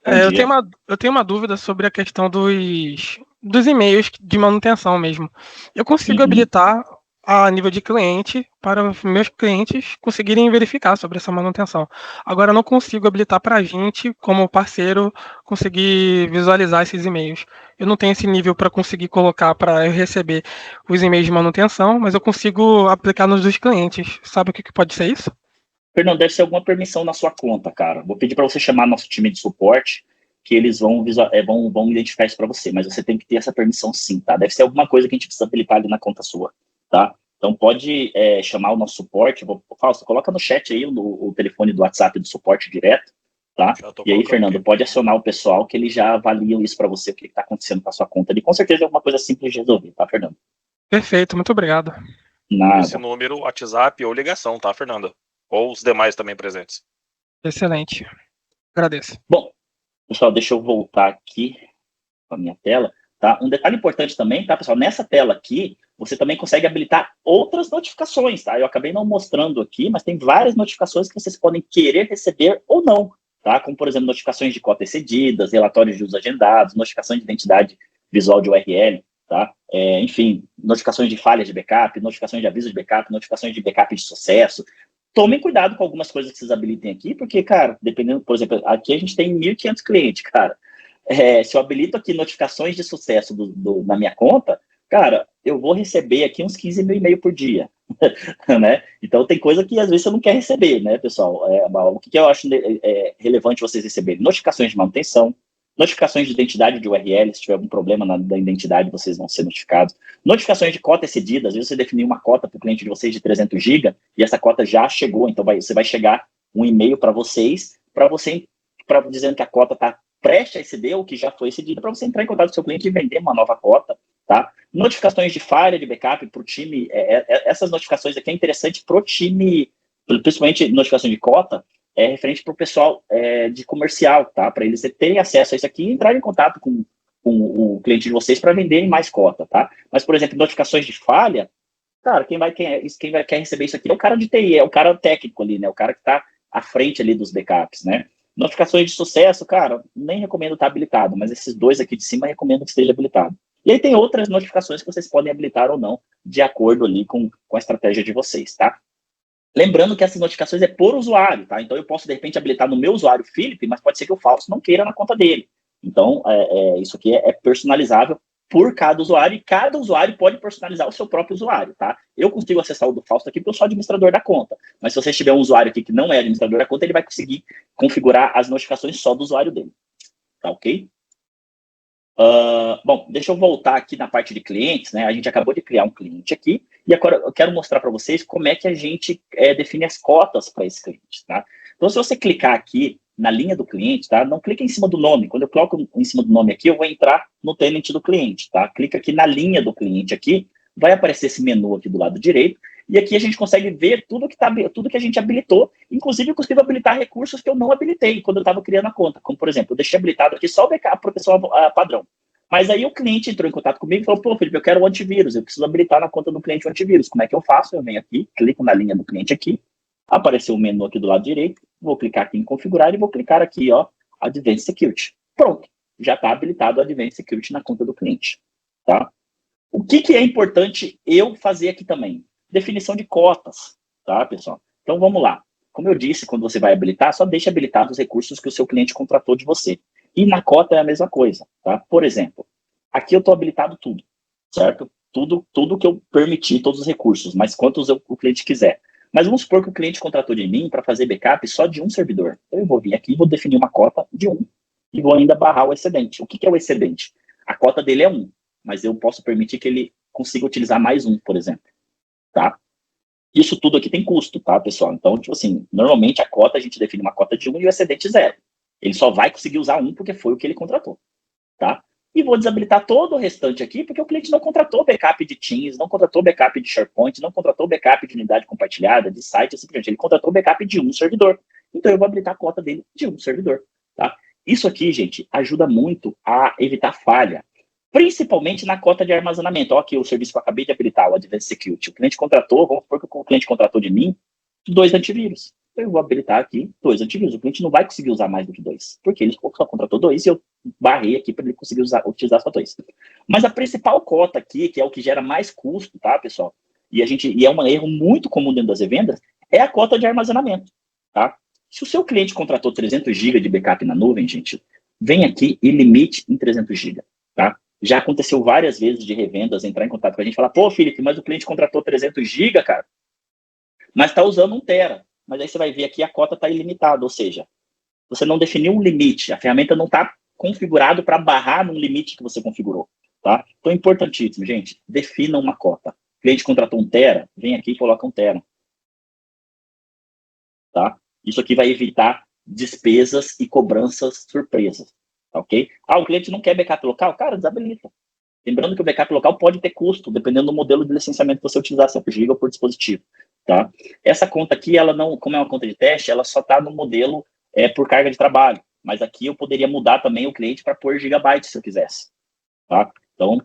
Eu tenho uma dúvida sobre a questão dos e-mails de manutenção mesmo. Eu consigo habilitar a nível de cliente para os meus clientes conseguirem verificar sobre essa manutenção. Agora, eu não consigo habilitar para a gente, como parceiro, conseguir visualizar esses e-mails. Eu não tenho esse nível para conseguir colocar para eu receber os e-mails de manutenção, mas eu consigo aplicar nos dos clientes. Sabe o que pode ser isso? Fernando, deve ser alguma permissão na sua conta, cara. Vou pedir para você chamar nosso time de suporte, que eles vão identificar isso para você, mas você tem que ter essa permissão sim, tá? Deve ser alguma coisa que a gente precisa habilitar ali na conta sua, tá? Então pode chamar o nosso suporte. Fausto, coloca no chat aí o telefone do WhatsApp do suporte direto, tá? E aí, Fernando, pode acionar o pessoal que eles já avaliam isso para você, o que está acontecendo com a sua conta ali. Com certeza é alguma coisa simples de resolver, tá, Fernando? Perfeito, muito obrigado. Nada. Esse número, WhatsApp ou ligação, tá, Fernando? Ou os demais também presentes. Excelente. Agradeço. Bom, pessoal, deixa eu voltar aqui para a minha tela, tá? Um detalhe importante também, tá, pessoal? Nessa tela aqui, você também consegue habilitar outras notificações, tá? Eu acabei não mostrando aqui, mas tem várias notificações que vocês podem querer receber ou não, tá? Como, por exemplo, notificações de cotas excedidas, relatórios de uso agendados, notificações de identidade visual de URL, tá? Enfim, notificações de falhas de backup, notificações de aviso de backup, notificações de backup de sucesso. Tomem cuidado com algumas coisas que vocês habilitem aqui, porque, cara, dependendo, por exemplo, aqui a gente tem 1.500 clientes, cara. Se eu habilito aqui notificações de sucesso na minha conta, cara, eu vou receber aqui uns 15 mil e-mail por dia, né? Então tem coisa que às vezes você não quer receber, né, pessoal? O que eu acho relevante vocês receberem? Notificações de manutenção, notificações de identidade de URL, se tiver algum problema da identidade, vocês vão ser notificados. Notificações de cota excedida, às vezes você definiu uma cota para o cliente de vocês de 300 GB e essa cota já chegou, então você vai chegar um e-mail para vocês, dizendo que a cota está prestes a exceder ou que já foi excedida, para você entrar em contato com o seu cliente e vender uma nova cota, tá? Notificações de falha de backup para o time, essas notificações aqui é interessante para o time, principalmente notificação de cota, referente para o pessoal de comercial, tá? Para eles terem acesso a isso aqui e entrarem em contato com o cliente de vocês para venderem mais cota, tá? Mas, por exemplo, notificações de falha, cara, quem vai quer receber isso aqui é o cara de TI, é o cara técnico ali, né? O cara que está à frente ali dos backups, né? Notificações de sucesso, cara, nem recomendo estar habilitado, mas esses dois aqui de cima recomendo que esteja habilitado. E aí tem outras notificações que vocês podem habilitar ou não, de acordo ali com a estratégia de vocês, tá? Lembrando que essas notificações é por usuário, tá? Então eu posso, de repente, habilitar no meu usuário Felipe, mas pode ser que o Fausto não queira na conta dele. Então, isso aqui é personalizável por cada usuário, e cada usuário pode personalizar o seu próprio usuário, tá? Eu consigo acessar o do Fausto aqui porque eu sou administrador da conta. Mas se você tiver um usuário aqui que não é administrador da conta, ele vai conseguir configurar as notificações só do usuário dele. Tá ok? Bom, deixa eu voltar aqui na parte de clientes, né? A gente acabou de criar um cliente aqui, e agora eu quero mostrar para vocês como é que a gente define as cotas para esse cliente, tá? Então, se você clicar aqui na linha do cliente, tá? Não clica em cima do nome. Quando eu coloco em cima do nome aqui, eu vou entrar no tenant do cliente, tá? Clica aqui na linha do cliente aqui, vai aparecer esse menu aqui do lado direito, e aqui a gente consegue ver tudo que a gente habilitou, inclusive eu consigo habilitar recursos que eu não habilitei quando eu estava criando a conta, como por exemplo, eu deixei habilitado aqui só o backup proteção padrão. Mas aí o cliente entrou em contato comigo e falou, pô, Felipe, eu quero o antivírus, eu preciso habilitar na conta do cliente o antivírus. Como é que eu faço? Eu venho aqui, clico na linha do cliente aqui, apareceu o menu aqui do lado direito, vou clicar aqui em configurar e vou clicar aqui, ó, Advanced Security. Pronto, já está habilitado o Advanced Security na conta do cliente, tá? O que é importante eu fazer aqui também? Definição de cotas, tá, pessoal? Então, vamos lá. Como eu disse, quando você vai habilitar, só deixe habilitados os recursos que o seu cliente contratou de você. E na cota é a mesma coisa, tá? Por exemplo, aqui eu estou habilitado tudo, certo? Tudo que eu permitir, todos os recursos, mas quantos o cliente quiser. Mas vamos supor que o cliente contratou de mim para fazer backup só de um servidor. Então, eu vou vir aqui e vou definir uma cota de 1. E vou ainda barrar o excedente. O que é o excedente? A cota dele é 1, mas eu posso permitir que ele consiga utilizar mais 1, por exemplo. Tá? Isso tudo aqui tem custo, tá, pessoal? Então, tipo assim, normalmente a cota, a gente define uma cota de 1 e o excedente 0. Ele só vai conseguir usar 1 porque foi o que ele contratou, tá? E vou desabilitar todo o restante aqui porque o cliente não contratou backup de Teams, não contratou backup de SharePoint, não contratou backup de unidade compartilhada, de site, assim por diante. Ele contratou backup de um servidor. Então, eu vou habilitar a cota dele de um servidor, tá? Isso aqui, gente, ajuda muito a evitar falha. Principalmente na cota de armazenamento. Ó, aqui o serviço que eu acabei de habilitar, o Advanced Security. O cliente contratou, vamos supor que o cliente contratou de mim 2 antivírus. eu vou habilitar aqui 2 antivírus. O cliente não vai conseguir usar mais do que 2, porque ele só contratou 2 e eu barrei aqui para ele conseguir utilizar só 2. Mas a principal cota aqui, que é o que gera mais custo, tá, pessoal? E é um erro muito comum dentro das revendas, é a cota de armazenamento, tá? Se o seu cliente contratou 300 GB de backup na nuvem, gente, vem aqui e limite em 300 GB, tá? Já aconteceu várias vezes de revendas entrar em contato com a gente e falar, pô, Felipe, mas o cliente contratou 300 GB, cara, mas está usando 1 tera. Mas aí você vai ver aqui a cota está ilimitada, ou seja, você não definiu um limite, a ferramenta não está configurada para barrar num limite que você configurou, tá? Então é importantíssimo, gente, defina uma cota. O cliente contratou 1 tera, vem aqui e coloca 1 tera. Tá? Isso aqui vai evitar despesas e cobranças surpresas, tá, ok? O cliente não quer backup local? Cara, desabilita. Lembrando que o backup local pode ter custo, dependendo do modelo de licenciamento que você utilizar, se é por GB ou por dispositivo, tá? Essa conta aqui, ela não, como é uma conta de teste, ela só está no modelo por carga de trabalho, mas aqui eu poderia mudar também o cliente para pôr gigabytes, se eu quisesse, tá? Então,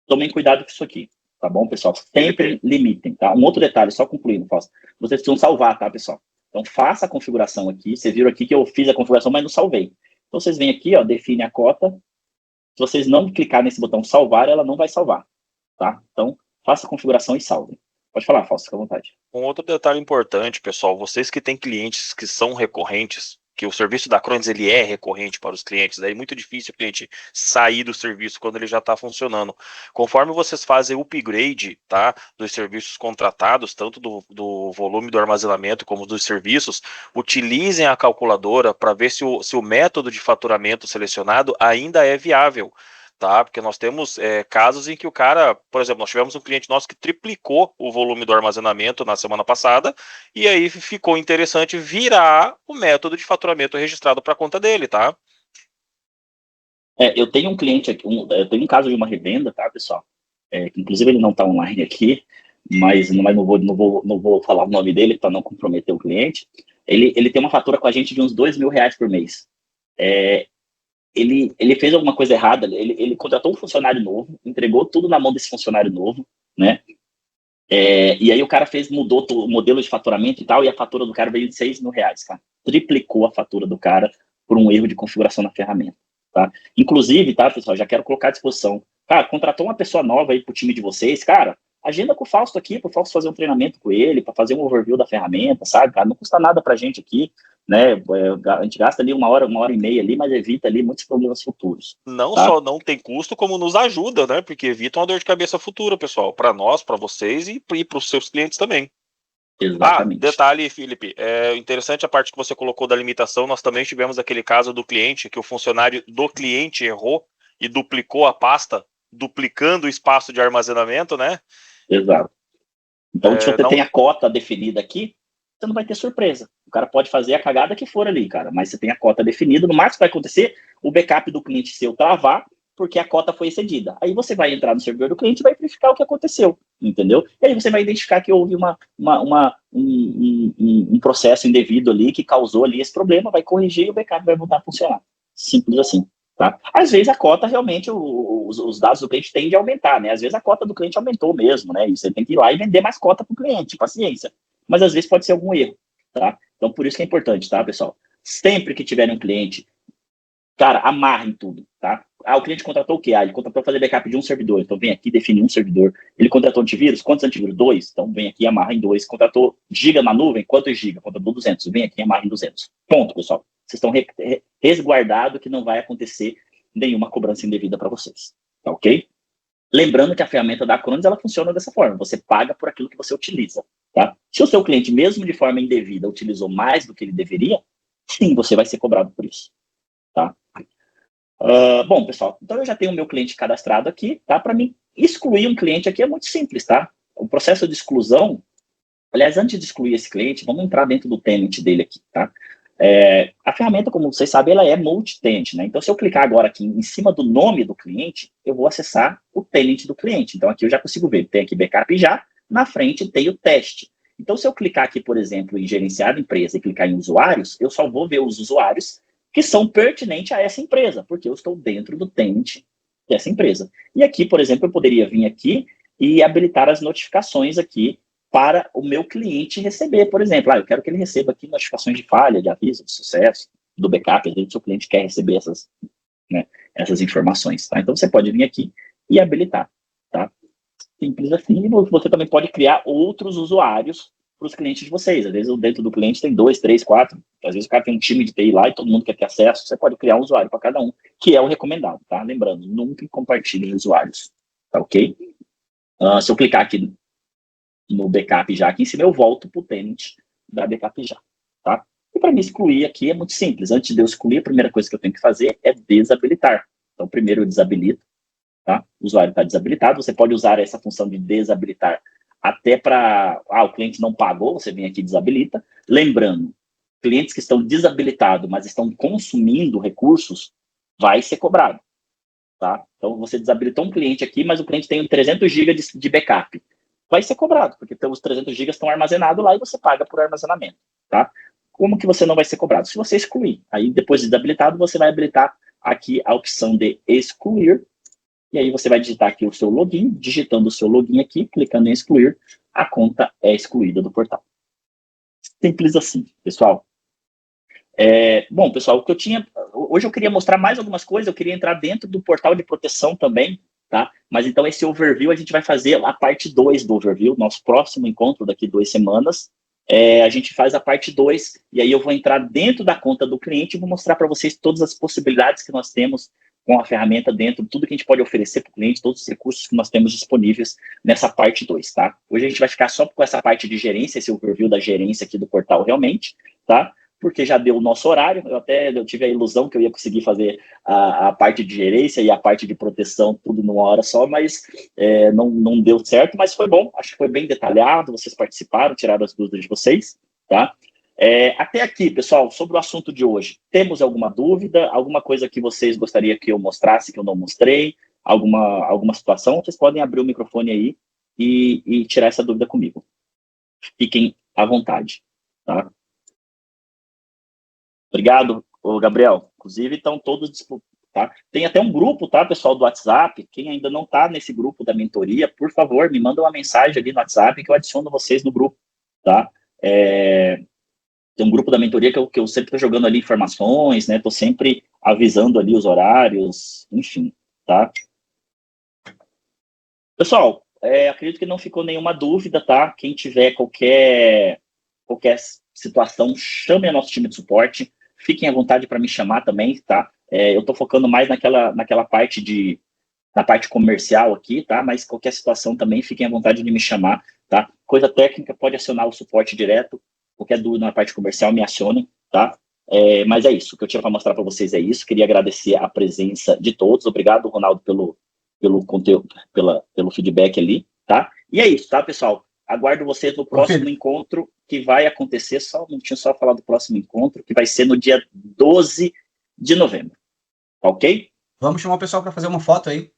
tomem cuidado com isso aqui, tá bom, pessoal? Sempre limitem, tá? Um outro detalhe, só concluindo, Fausto, vocês precisam salvar, tá, pessoal? Então, faça a configuração aqui, vocês viram aqui que eu fiz a configuração, mas não salvei. Então, vocês vêm aqui, ó, define a cota. Se vocês não clicar nesse botão salvar, ela não vai salvar, tá? Então, faça a configuração e salve. Pode falar, Fausto, fica à vontade. Um outro detalhe importante, pessoal, vocês que têm clientes que são recorrentes, que o serviço da Acronis ele é recorrente para os clientes, daí é muito difícil o cliente sair do serviço quando ele já está funcionando. Conforme vocês fazem o upgrade, tá, dos serviços contratados, tanto do volume do armazenamento como dos serviços, utilizem a calculadora para ver se o método de faturamento selecionado ainda é viável. Tá, porque nós temos casos em que o cara, por exemplo, nós tivemos um cliente nosso que triplicou o volume do armazenamento na semana passada, e aí ficou interessante virar o método de faturamento registrado para a conta dele, tá? Eu tenho um cliente aqui, eu tenho um caso de uma revenda, tá, pessoal? Que inclusive ele não está online aqui, mas não vou falar o nome dele para não comprometer o cliente. Ele tem uma fatura com a gente de uns R$2.000 por mês. Ele fez alguma coisa errada, ele contratou um funcionário novo, entregou tudo na mão desse funcionário novo, né? E aí o cara mudou o modelo de faturamento e tal, e a fatura do cara veio de R$6.000, cara. Triplicou a fatura do cara por um erro de configuração na ferramenta, tá? Inclusive, tá, pessoal, já quero colocar à disposição. Cara, contratou uma pessoa nova aí pro time de vocês, cara, agenda com o Fausto aqui, pro Fausto fazer um treinamento com ele, para fazer um overview da ferramenta, sabe, cara? Não custa nada pra gente aqui, né? A gente gasta ali uma hora e meia ali, mas evita ali muitos problemas futuros. Não tá? Só não tem custo, como nos ajuda, né? Porque evita uma dor de cabeça futura, pessoal, para nós, para vocês e para os seus clientes também. Exatamente. Detalhe, Felipe, interessante a parte que você colocou da limitação. Nós também tivemos aquele caso do cliente, que o funcionário do cliente errou e duplicou a pasta, duplicando o espaço de armazenamento, né? Exato. Então, se você tem a cota definida aqui, você não vai ter surpresa. O cara pode fazer a cagada que for ali, cara, mas você tem a cota definida. No máximo que vai acontecer, o backup do cliente seu travar, porque a cota foi excedida. Aí você vai entrar no servidor do cliente e vai verificar o que aconteceu, entendeu? E aí você vai identificar que houve um processo indevido ali que causou ali esse problema, vai corrigir e o backup vai voltar a funcionar. Simples assim. Tá? Às vezes a cota realmente, os dados do cliente tendem a aumentar, né? Às vezes a cota do cliente aumentou mesmo, né? E você tem que ir lá e vender mais cota para o cliente, paciência. Mas às vezes pode ser algum erro, tá? Então por isso que é importante, tá, pessoal? Sempre que tiver um cliente, cara, amarrem tudo, tá? O cliente contratou o quê? Ele contratou fazer backup de um servidor, então vem aqui definir um servidor. Ele contratou antivírus, quantos antivírus? 2, então vem aqui e amarra em 2. Contratou giga na nuvem, quantos giga? Contratou 200, vem aqui e amarra em 200. Ponto, pessoal. Vocês estão resguardados que não vai acontecer nenhuma cobrança indevida para vocês, tá ok? Lembrando que a ferramenta da Acronis, ela funciona dessa forma, você paga por aquilo que você utiliza, tá? Se o seu cliente, mesmo de forma indevida, utilizou mais do que ele deveria, sim, você vai ser cobrado por isso, tá? Bom, pessoal, então eu já tenho o meu cliente cadastrado aqui, tá? Para mim, excluir um cliente aqui é muito simples, tá? O processo de exclusão, aliás, antes de excluir esse cliente, vamos entrar dentro do tenant dele aqui, tá? A ferramenta, como vocês sabem, ela é multi-tenant, né? Então, se eu clicar agora aqui em cima do nome do cliente, eu vou acessar o tenant do cliente. Então, aqui eu já consigo ver, tem aqui backup já, na frente tem o teste. Então, se eu clicar aqui, por exemplo, em gerenciar a empresa e clicar em usuários, eu só vou ver os usuários que são pertinentes a essa empresa, porque eu estou dentro do tenant dessa empresa. E aqui, por exemplo, eu poderia vir aqui e habilitar as notificações aqui para o meu cliente receber, por exemplo. Eu quero que ele receba aqui notificações de falha, de aviso, de sucesso, do backup, às vezes o seu cliente quer receber essas, né, essas informações, tá? Então você pode vir aqui e habilitar, tá? Simples assim, e você também pode criar outros usuários para os clientes de vocês. Às vezes dentro do cliente tem 2, 3, 4, às vezes o cara tem um time de TI lá e todo mundo quer ter acesso, você pode criar um usuário para cada um, que é o recomendado, tá? Lembrando, nunca compartilhem usuários, tá ok? Se eu clicar aqui no backup já aqui em cima, eu volto para o tenant da backup já, tá? E para me excluir aqui é muito simples. Antes de eu excluir, a primeira coisa que eu tenho que fazer é desabilitar. Então, primeiro eu desabilito, tá? O usuário está desabilitado. Você pode usar essa função de desabilitar até para... o cliente não pagou, você vem aqui e desabilita. Lembrando, clientes que estão desabilitados, mas estão consumindo recursos, vai ser cobrado, tá? Então, você desabilitou um cliente aqui, mas o cliente tem 300 GB de backup. Vai ser cobrado, porque os 300 GB estão armazenados lá e você paga por armazenamento, tá? Como que você não vai ser cobrado? Se você excluir. Aí, depois de desabilitado, você vai habilitar aqui a opção de excluir, e aí você vai digitar aqui o seu login, digitando o seu login aqui, clicando em excluir, a conta é excluída do portal. Simples assim, pessoal. Bom, pessoal, o que eu tinha... Hoje eu queria mostrar mais algumas coisas, eu queria entrar dentro do portal de proteção também, tá? Mas então esse overview a gente vai fazer a parte 2 do overview, nosso próximo encontro daqui 2 semanas. A gente faz a parte 2, e aí eu vou entrar dentro da conta do cliente e vou mostrar para vocês todas as possibilidades que nós temos com a ferramenta dentro, tudo que a gente pode oferecer para o cliente, todos os recursos que nós temos disponíveis nessa parte 2, tá? Hoje a gente vai ficar só com essa parte de gerência, esse overview da gerência aqui do portal realmente, tá? Porque já deu o nosso horário, eu tive a ilusão que eu ia conseguir fazer a parte de gerência e a parte de proteção tudo numa hora só, mas não deu certo, mas foi bom, acho que foi bem detalhado, vocês participaram, tiraram as dúvidas de vocês, tá? Até aqui, pessoal, sobre o assunto de hoje, temos alguma dúvida, alguma coisa que vocês gostariam que eu mostrasse, que eu não mostrei, alguma situação, vocês podem abrir o microfone aí e tirar essa dúvida comigo. Fiquem à vontade, tá? Obrigado, Gabriel. Inclusive, estão todos disponíveis, tá? Tem até um grupo, tá, pessoal, do WhatsApp. Quem ainda não está nesse grupo da mentoria, por favor, me manda uma mensagem ali no WhatsApp que eu adiciono vocês no grupo, tá? Tem um grupo da mentoria que eu sempre estou jogando ali informações, né? Estou sempre avisando ali os horários, enfim, tá? Pessoal, acredito que não ficou nenhuma dúvida, tá? Quem tiver qualquer situação, chame o nosso time de suporte. Fiquem à vontade para me chamar também, tá? Eu estou focando mais naquela parte na parte comercial aqui, tá? Mas qualquer situação também, fiquem à vontade de me chamar, tá? Coisa técnica, pode acionar o suporte direto. Qualquer dúvida na parte comercial, me acionem, tá? Mas é isso, o que eu tinha para mostrar para vocês é isso. Queria agradecer a presença de todos. Obrigado, Ronaldo, pelo conteúdo, pelo feedback ali, tá? E é isso, tá, pessoal? Aguardo vocês no próximo encontro que vai acontecer, não tinha só falado do próximo encontro, que vai ser no dia 12 de novembro. Ok? Vamos chamar o pessoal para fazer uma foto aí.